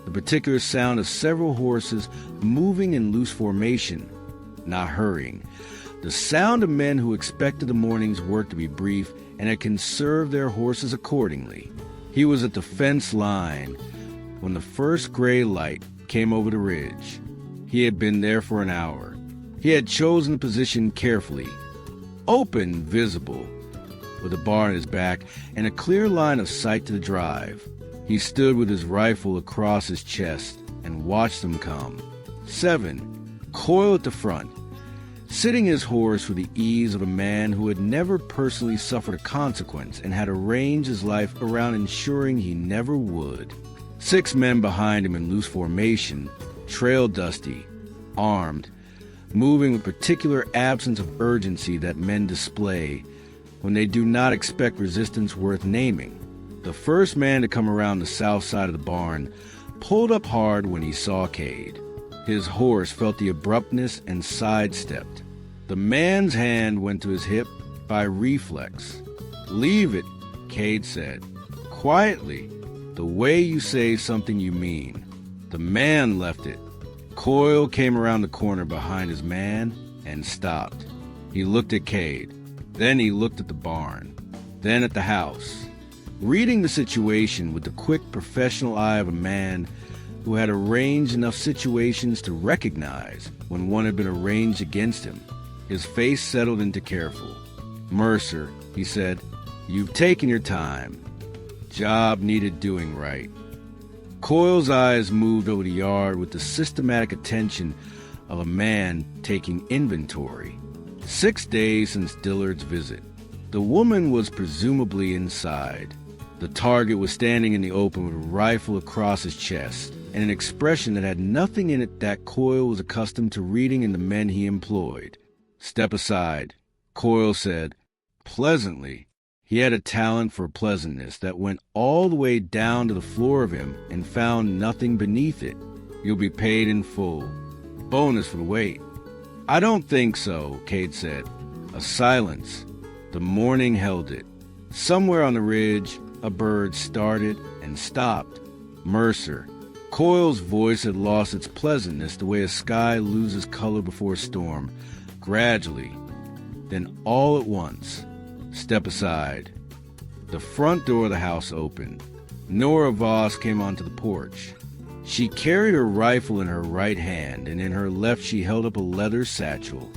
The particular sound of several horses moving in loose formation, not hurrying. The sound of men who expected the morning's work to be brief and had conserved their horses accordingly. He was at the fence line when the first gray light came over the ridge. He had been there for an hour. He had chosen the position carefully, open, visible, with a bar at his back and a clear line of sight to the drive. He stood with his rifle across his chest and watched them come. 7, coiled at the front, sitting his horse with the ease of a man who had never personally suffered a consequence and had arranged his life around ensuring he never would. 6 men behind him in loose formation, trail dusty, armed, moving with particular absence of urgency that men display when they do not expect resistance worth naming. The first man to come around the south side of the barn pulled up hard when he saw Cade. His horse felt the abruptness and sidestepped. The man's hand went to his hip by reflex. "Leave it," Cade said, quietly, the way you say something you mean. The man left it. Coyle came around the corner behind his man and stopped. He looked at Cade. Then he looked at the barn. Then at the house. Reading the situation with the quick professional eye of a man who had arranged enough situations to recognize when one had been arranged against him, his face settled into careful. "Mercer," he said, "you've taken your time. Job needed doing right." Coyle's eyes moved over the yard with the systematic attention of a man taking inventory. 6 days since Dillard's visit. The woman was presumably inside. The target was standing in the open with a rifle across his chest and an expression that had nothing in it that Coyle was accustomed to reading in the men he employed. "Step aside," Coyle said, pleasantly. He had a talent for pleasantness that went all the way down to the floor of him and found nothing beneath it. "You'll be paid in full. Bonus for the wait." "I don't think so," Cade said. A silence. The morning held it. Somewhere on the ridge, a bird started and stopped. "Mercer." Coyle's voice had lost its pleasantness the way a sky loses color before a storm. Gradually, then all at once. "Step aside." The front door of the house opened. Nora Voss came onto the porch. She carried her rifle in her right hand, and in her left she held up a leather satchel.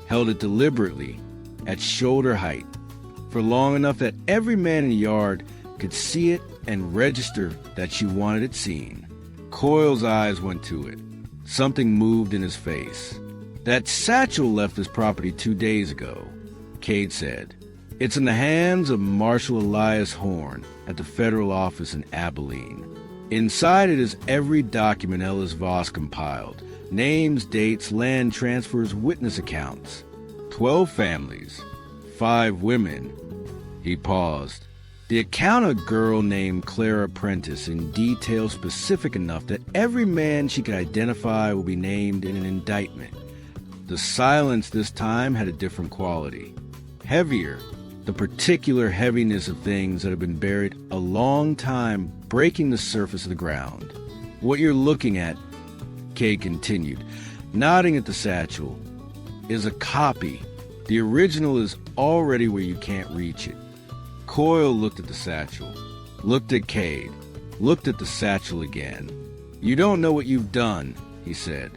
Held it deliberately, at shoulder height, for long enough that every man in the yard could see it and register that she wanted it seen. Coyle's eyes went to it. Something moved in his face. "That satchel left this property 2 days ago," Cade said. "It's in the hands of Marshal Elias Horn at the federal office in Abilene. Inside it is every document Ellis Voss compiled. Names, dates, land transfers, witness accounts. 12 families, 5 women." He paused. The account of a girl named Clara Prentice in detail specific enough that every man she could identify will be named in an indictment. The silence this time had a different quality. Heavier. The particular heaviness of things that have been buried a long time breaking the surface of the ground. "What you're looking at," Cade continued, nodding at the satchel, "is a copy. The original is already where you can't reach it." Coyle looked at the satchel, looked at Cade, looked at the satchel again. "You don't know what you've done," he said,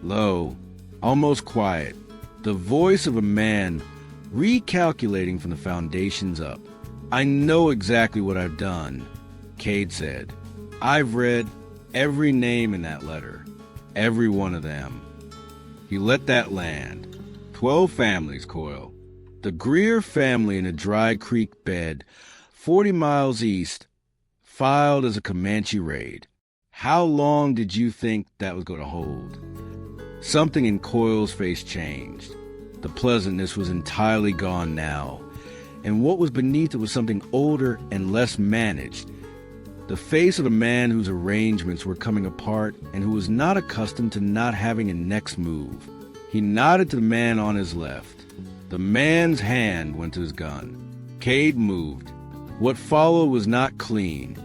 low, almost quiet, the voice of a man recalculating from the foundations up. "I know exactly what I've done," Cade said. "I've read every name in that letter, every one of them." He let that land. 12 families, Coyle. The Greer family in a dry creek bed, 40 miles east, filed as a Comanche raid. How long did you think that was going to hold? Something in Coyle's face changed. The pleasantness was entirely gone now, and what was beneath it was something older and less managed. The face of a man whose arrangements were coming apart and who was not accustomed to not having a next move. He nodded to the man on his left. The man's hand went to his gun. Cade moved. What followed was not clean,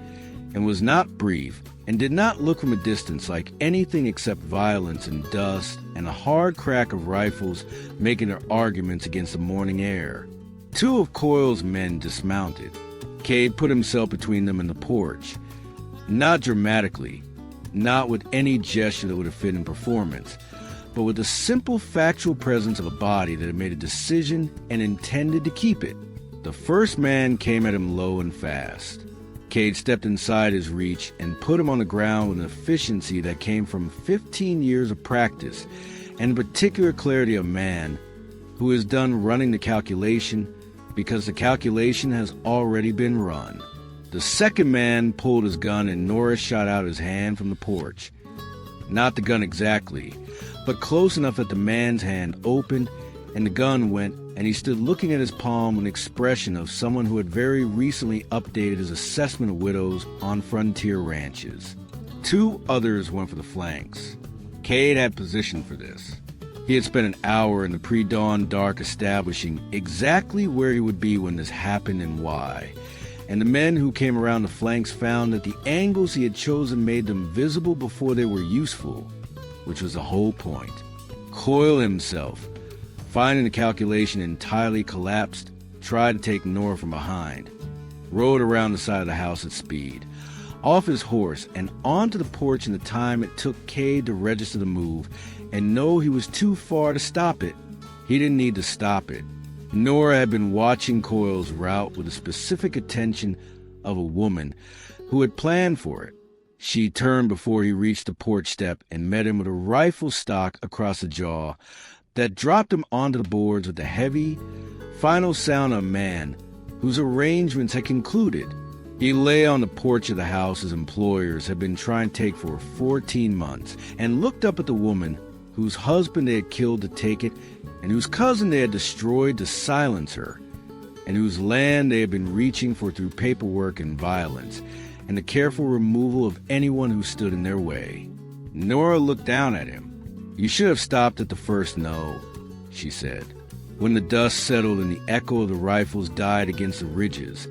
and was not brief, and did not look from a distance like anything except violence and dust and a hard crack of rifles making their arguments against the morning air. 2 of Coyle's men dismounted. Cade put himself between them and the porch. Not dramatically, not with any gesture that would have fit in performance, but with the simple factual presence of a body that had made a decision and intended to keep it. The first man came at him low and fast. Cade stepped inside his reach and put him on the ground with an efficiency that came from 15 years of practice and the particular clarity of man who is done running the calculation because the calculation has already been run. The second man pulled his gun and Norris shot out his hand from the porch. Not the gun exactly, but close enough that the man's hand opened and the gun went, and he stood looking at his palm with an expression of someone who had very recently updated his assessment of widows on frontier ranches. 2 others went for the flanks. Cade had positioned for this. He had spent an hour in the pre-dawn dark establishing exactly where he would be when this happened and why. And the men who came around the flanks found that the angles he had chosen made them visible before they were useful. which was the whole point. Coyle himself, finding the calculation entirely collapsed, tried to take Nora from behind, rode around the side of the house at speed, off his horse and onto the porch in the time it took Cade to register the move and know he was too far to stop it. He didn't need to stop it. Nora had been watching Coyle's route with the specific attention of a woman who had planned for it. She turned before he reached the porch step and met him with a rifle stock across the jaw that dropped him onto the boards with the heavy, final sound of a man whose arrangements had concluded. He lay on the porch of the house his employers had been trying to take for 14 months and looked up at the woman whose husband they had killed to take it and whose cousin they had destroyed to silence her and whose land they had been reaching for through paperwork and violence and the careful removal of anyone who stood in their way. Nora looked down at him. "You should have stopped at the first no," she said, when the dust settled and the echo of the rifles died against the ridges.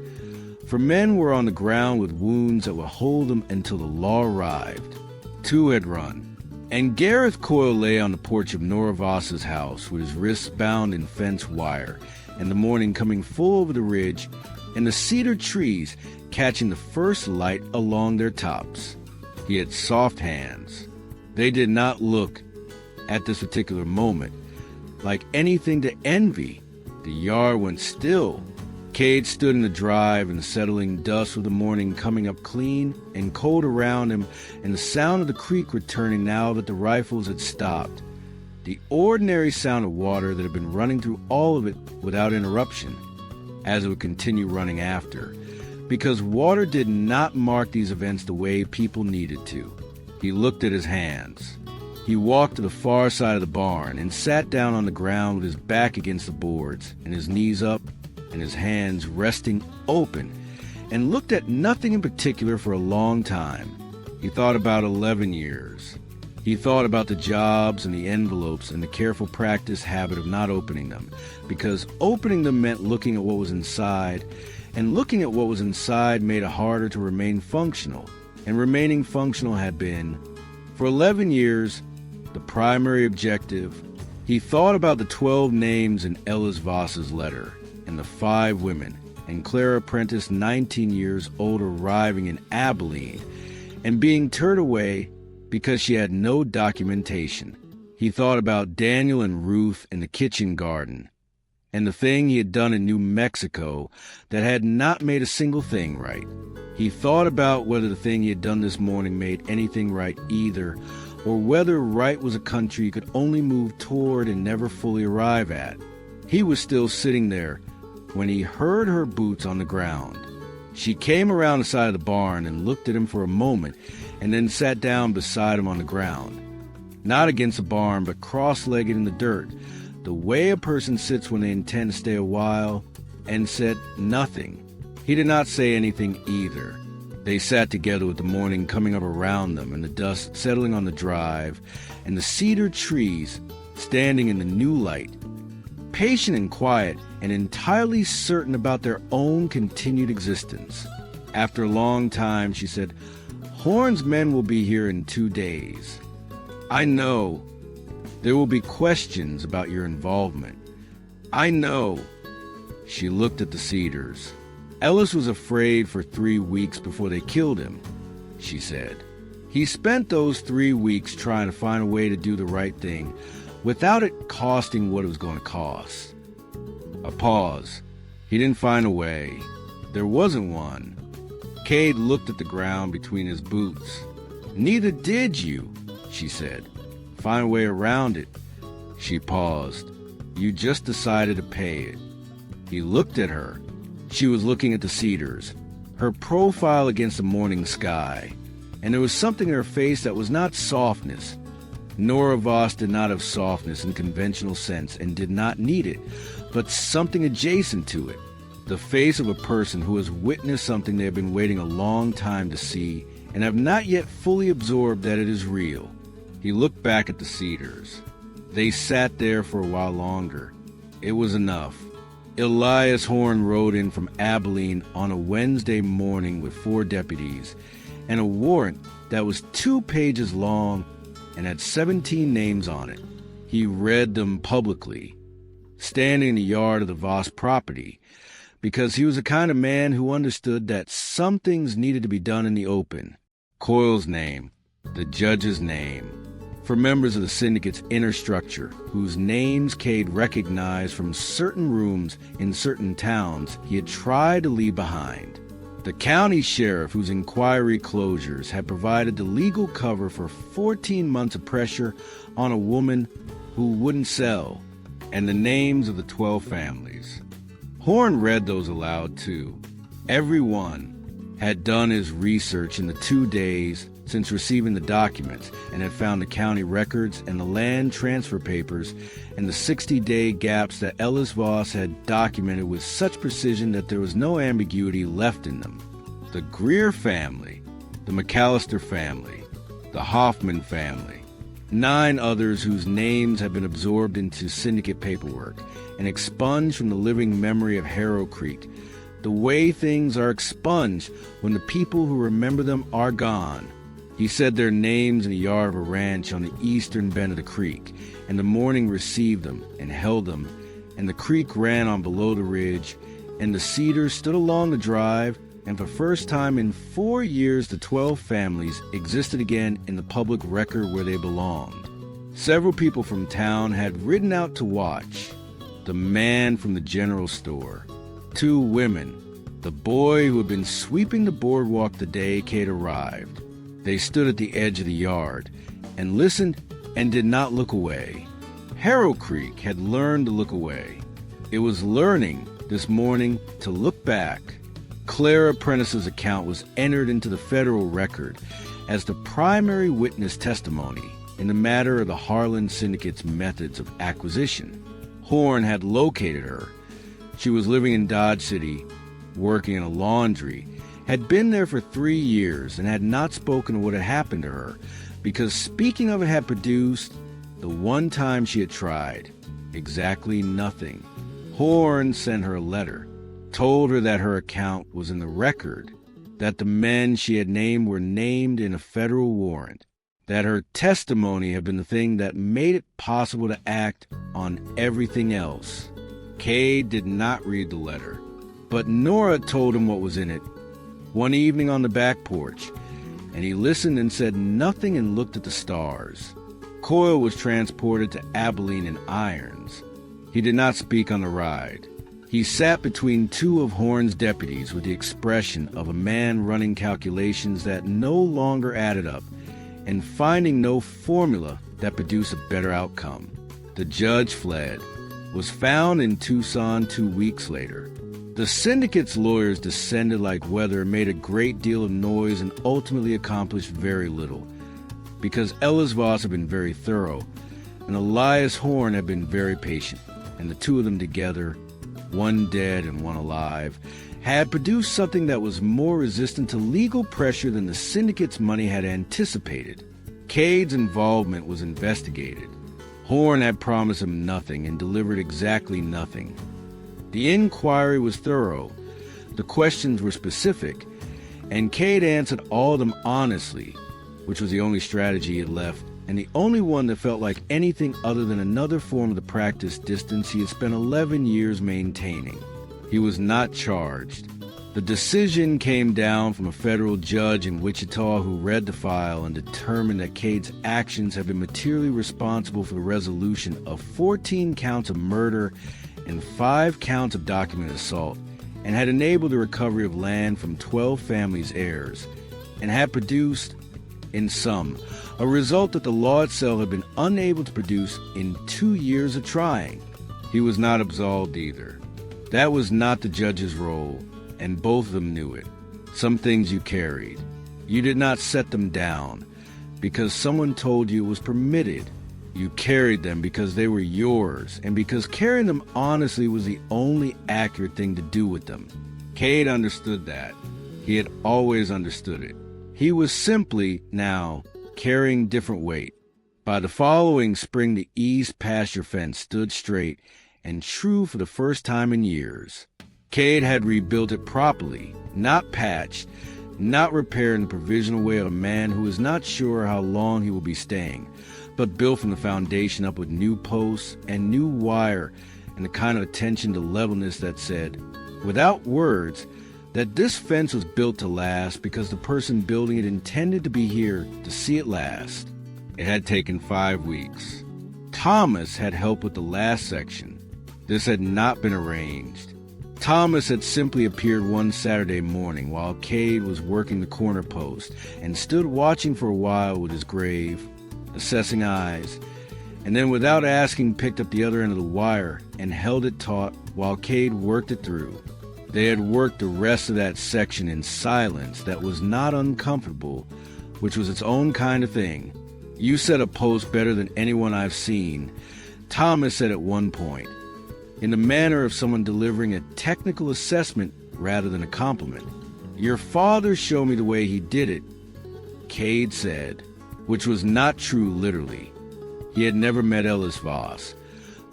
For men were on the ground with wounds that would hold them until the law arrived. 2 had run, and Gareth Coyle lay on the porch of Nora Voss's house with his wrists bound in fence wire, and the morning coming full over the ridge, and the cedar trees catching the first light along their tops. He had soft hands. They did not look, at this particular moment, like anything to envy. The yard went still. Cade stood in the drive in the settling dusk of the morning coming up clean and cold around him, and the sound of the creek returning now that the rifles had stopped. The ordinary sound of water that had been running through all of it without interruption, as it would continue running after, because water did not mark these events the way people needed to. He looked at his hands. He walked to the far side of the barn and sat down on the ground with his back against the boards and his knees up and his hands resting open, and looked at nothing in particular for a long time. He thought about 11 years. He thought about the jobs and the envelopes and the careful practice habit of not opening them, because opening them meant looking at what was inside, and looking at what was inside made it harder to remain functional, and remaining functional had been, for 11 years, the primary objective. He thought about the 12 names in Ellis Voss's letter, and the 5 women, and Clara Prentice 19 years old arriving in Abilene and being turned away because she had no documentation. He thought about Daniel and Ruth in the kitchen garden, and the thing he had done in New Mexico that had not made a single thing right. He thought about whether the thing he had done this morning made anything right either, or whether right was a country he could only move toward and never fully arrive at. He was still sitting there when he heard her boots on the ground. She came around the side of the barn and looked at him for a moment and then sat down beside him on the ground. Not against the barn, but cross-legged in the dirt, the way a person sits when they intend to stay a while, and said nothing. He did not say anything either. They sat together with the morning coming up around them and the dust settling on the drive and the cedar trees standing in the new light, patient and quiet and entirely certain about their own continued existence. After a long time, she said, "Horn's men will be here in 2 days. I know. There will be questions about your involvement. I know." She looked at the cedars. "Ellis was afraid for 3 weeks before they killed him," she said. "He spent those 3 weeks trying to find a way to do the right thing without it costing what it was going to cost." A pause. He didn't find a way. There wasn't one. Cade looked at the ground between his boots. "Neither did you," she said. "Find a way around it." She paused. "You just decided to pay it." He looked at her. She was looking at the cedars, her profile against the morning sky, and there was something in her face that was not softness. Nora Voss did not have softness in conventional sense and did not need it, but something adjacent to it. The face of a person who has witnessed something they have been waiting a long time to see and have not yet fully absorbed that it is real. He looked back at the cedars. They sat there for a while longer. It was enough. Elias Horn rode in from Abilene on a Wednesday morning with 4 deputies and a warrant that was 2 pages long and had 17 names on it. He read them publicly, standing in the yard of the Voss property, because he was the kind of man who understood that some things needed to be done in the open. Coyle's name, the judge's name, for members of the syndicate's inner structure, whose names Cade recognized from certain rooms in certain towns he had tried to leave behind. The county sheriff, whose inquiry closures had provided the legal cover for 14 months of pressure on a woman who wouldn't sell, and the names of the 12 families. Horn read those aloud, too. Everyone had done his research in the 2 days since receiving the documents and had found the county records and the land transfer papers and the 60-day gaps that Ellis Voss had documented with such precision that there was no ambiguity left in them. The Greer family, the McAllister family, the Hoffman family, 9 others whose names have been absorbed into syndicate paperwork and expunged from the living memory of Harrow Creek, the way things are expunged when the people who remember them are gone. He said their names in the yard of a ranch on the eastern bend of the creek, and the morning received them and held them, and the creek ran on below the ridge, and the cedars stood along the drive, and for the first time in 4 years the 12 families existed again in the public record where they belonged. Several people from town had ridden out to watch. The man from the general store, 2 women, the boy who had been sweeping the boardwalk the day Cade arrived. They stood at the edge of the yard and listened and did not look away. Harrow Creek had learned to look away. It was learning this morning to look back. Clara Prentice's account was entered into the federal record as the primary witness testimony in the matter of the Harlan Syndicate's methods of acquisition. Horn had located her. She was living in Dodge City, working in a laundry, had been there for 3 years and had not spoken of what had happened to her because speaking of it had produced, the one time she had tried, exactly nothing. Horn sent her a letter, told her that her account was in the record, that the men she had named were named in a federal warrant, that her testimony had been the thing that made it possible to act on everything else. Cade did not read the letter, but Nora told him what was in it one evening on the back porch, and he listened and said nothing and looked at the stars. Coyle was transported to Abilene in irons. He did not speak on the ride. He sat between 2 of Horn's deputies with the expression of a man running calculations that no longer added up and finding no formula that produced a better outcome. The judge fled, was found in Tucson 2 weeks later. The syndicate's lawyers descended like weather, made a great deal of noise, and ultimately accomplished very little, because Ellis Voss had been very thorough, and Elias Horn had been very patient, and the 2 of them together, one dead and one alive, had produced something that was more resistant to legal pressure than the syndicate's money had anticipated. Cade's involvement was investigated. Horn had promised him nothing and delivered exactly nothing. The inquiry was thorough, the questions were specific, and Cade answered all of them honestly, which was the only strategy he had left, and the only one that felt like anything other than another form of the practice distance he had spent 11 years maintaining. He was not charged. The decision came down from a federal judge in Wichita who read the file and determined that Cade's actions had been materially responsible for the resolution of 14 counts of murder and 5 counts of documented assault, and had enabled the recovery of land from 12 families' heirs, and had produced, in sum, a result that the law itself had been unable to produce in 2 years of trying. He was not absolved either. That was not the judge's role, and both of them knew it. Some things you carried. You did not set them down because someone told you it was permitted. You carried them because they were yours, and because carrying them honestly was the only accurate thing to do with them. Cade understood that. He had always understood it. He was simply, now, carrying different weight. By the following spring, the east pasture fence stood straight and true for the first time in years. Cade had rebuilt it properly, not patched, not repaired in the provisional way of a man who is not sure how long he will be staying, but built from the foundation up with new posts and new wire and the kind of attention to levelness that said, without words, that this fence was built to last because the person building it intended to be here to see it last. It had taken 5 weeks. Thomas had helped with the last section. This had not been arranged. Thomas had simply appeared one Saturday morning while Cade was working the corner post and stood watching for a while with his grave, assessing eyes, and then without asking picked up the other end of the wire and held it taut while Cade worked it through. They had worked the rest of that section in silence that was not uncomfortable, which was its own kind of thing. "You set a post better than anyone I've seen," Thomas said at one point, in the manner of someone delivering a technical assessment rather than a compliment. "Your father showed me the way he did it," Cade said, which was not true literally. He had never met Ellis Voss,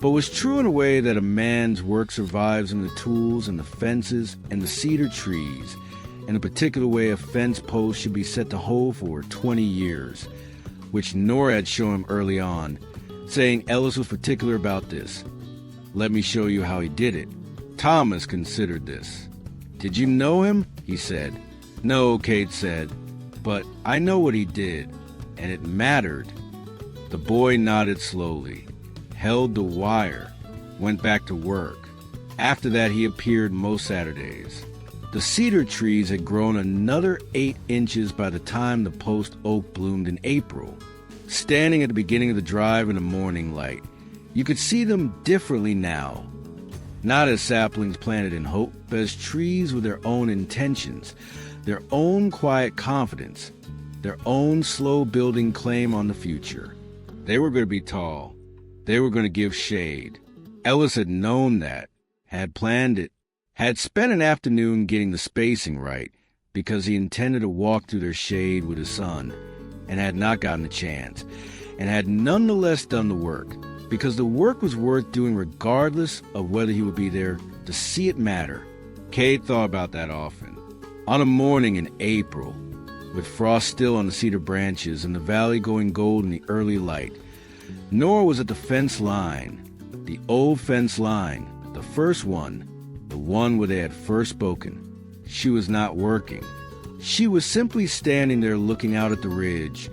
but was true in a way that a man's work survives in the tools and the fences and the cedar trees, in a particular way a fence post should be set to hold for 20 years, which Nora had shown him early on, saying Ellis was particular about this. "Let me show you how he did it." Thomas considered this. "Did you know him?" he said. "No," Cade said, "but I know what he did, and it mattered." The boy nodded slowly, held the wire, went back to work. After that, he appeared most Saturdays. The cedar trees had grown another 8 inches by the time the post oak bloomed in April. Standing at the beginning of the drive in the morning light, you could see them differently now. Not as saplings planted in hope, but as trees with their own intentions, their own quiet confidence, their own slow-building claim on the future. They were going to be tall. They were going to give shade. Ellis had known that, had planned it, had spent an afternoon getting the spacing right because he intended to walk through their shade with his son, and had not gotten a chance, and had nonetheless done the work, because the work was worth doing regardless of whether he would be there to see it matter. Cade thought about that often. On a morning in April, with frost still on the cedar branches and the valley going gold in the early light, Nora was at the fence line, the old fence line, the first one, the one where they had first spoken. She was not working. She was simply standing there looking out at the ridge,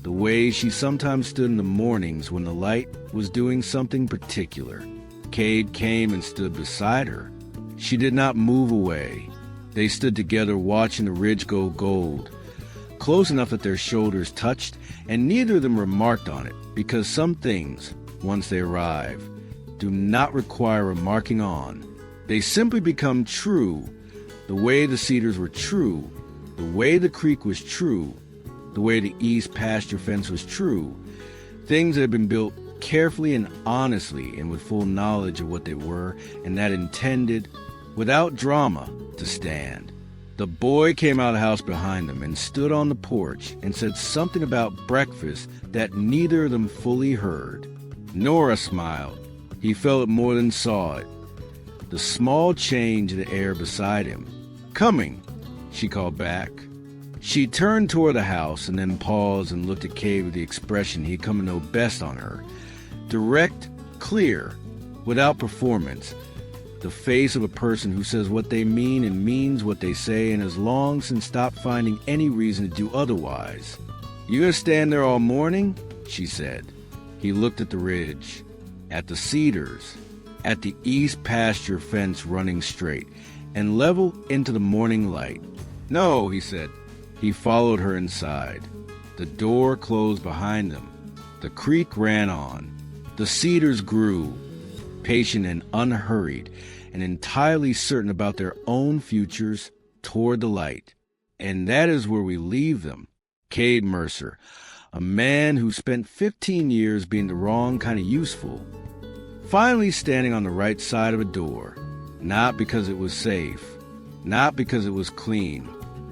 the way she sometimes stood in the mornings when the light was doing something particular. Cade came and stood beside her. She did not move away. They stood together watching the ridge go gold, close enough that their shoulders touched, and neither of them remarked on it, because some things, once they arrive, do not require remarking on. They simply become true, the way the cedars were true, the way the creek was true, the way the east pasture fence was true, things that had been built carefully and honestly and with full knowledge of what they were, and that intended, without drama, to stand. The boy came out of the house behind them and stood on the porch and said something about breakfast that neither of them fully heard. Nora smiled. He felt it more than saw it. The small change in the air beside him. "Coming," she called back. She turned toward the house and then paused and looked at Cade with the expression he'd come to know best on her. Direct, clear, without performance. The face of a person who says what they mean and means what they say and has long since stopped finding any reason to do otherwise. "You gonna stand there all morning?" she said. He looked at the ridge, at the cedars, at the east pasture fence running straight and level into the morning light. "No," he said. He followed her inside. The door closed behind them. The creek ran on. The cedars grew, patient and unhurried, and entirely certain about their own futures toward the light. And that is where we leave them. Cade Mercer, a man who spent 15 years being the wrong kind of useful, finally standing on the right side of a door, not because it was safe, not because it was clean,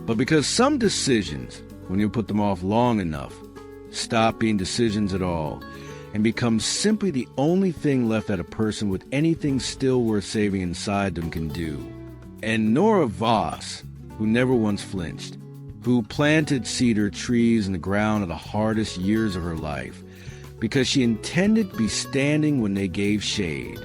but because some decisions, when you put them off long enough, stop being decisions at all and become simply the only thing left that a person with anything still worth saving inside them can do. And Nora Voss, who never once flinched, who planted cedar trees in the ground of the hardest years of her life because she intended to be standing when they gave shade,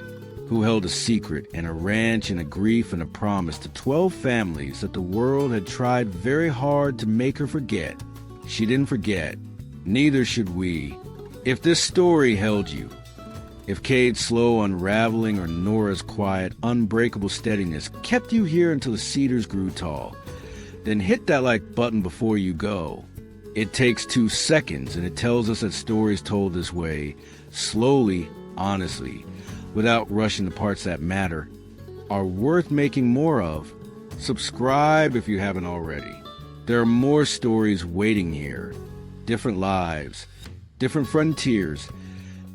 who held a secret and a ranch and a grief and a promise to 12 families that the world had tried very hard to make her forget. She didn't forget. Neither should we. If this story held you, if Cade's slow unraveling or Nora's quiet, unbreakable steadiness kept you here until the cedars grew tall, then hit that like button before you go. It takes 2 seconds, and it tells us that stories told this way, slowly, honestly, without rushing the parts that matter, are worth making more of. Subscribe if you haven't already. There are more stories waiting here. Different lives, different frontiers,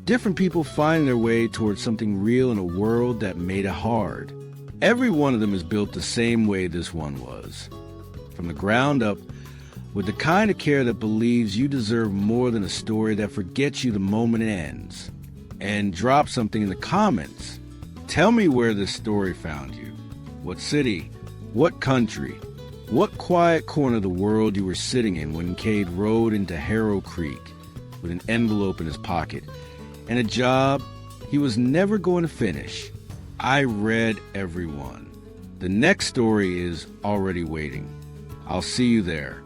different people finding their way towards something real in a world that made it hard. Every one of them is built the same way this one was. From the ground up, with the kind of care that believes you deserve more than a story that forgets you the moment it ends. And drop something in the comments. Tell me where this story found you. What city? What country? What quiet corner of the world you were sitting in when Cade rode into Harrow Creek with an envelope in his pocket and a job he was never going to finish. I read every one. The next story is already waiting. I'll see you there.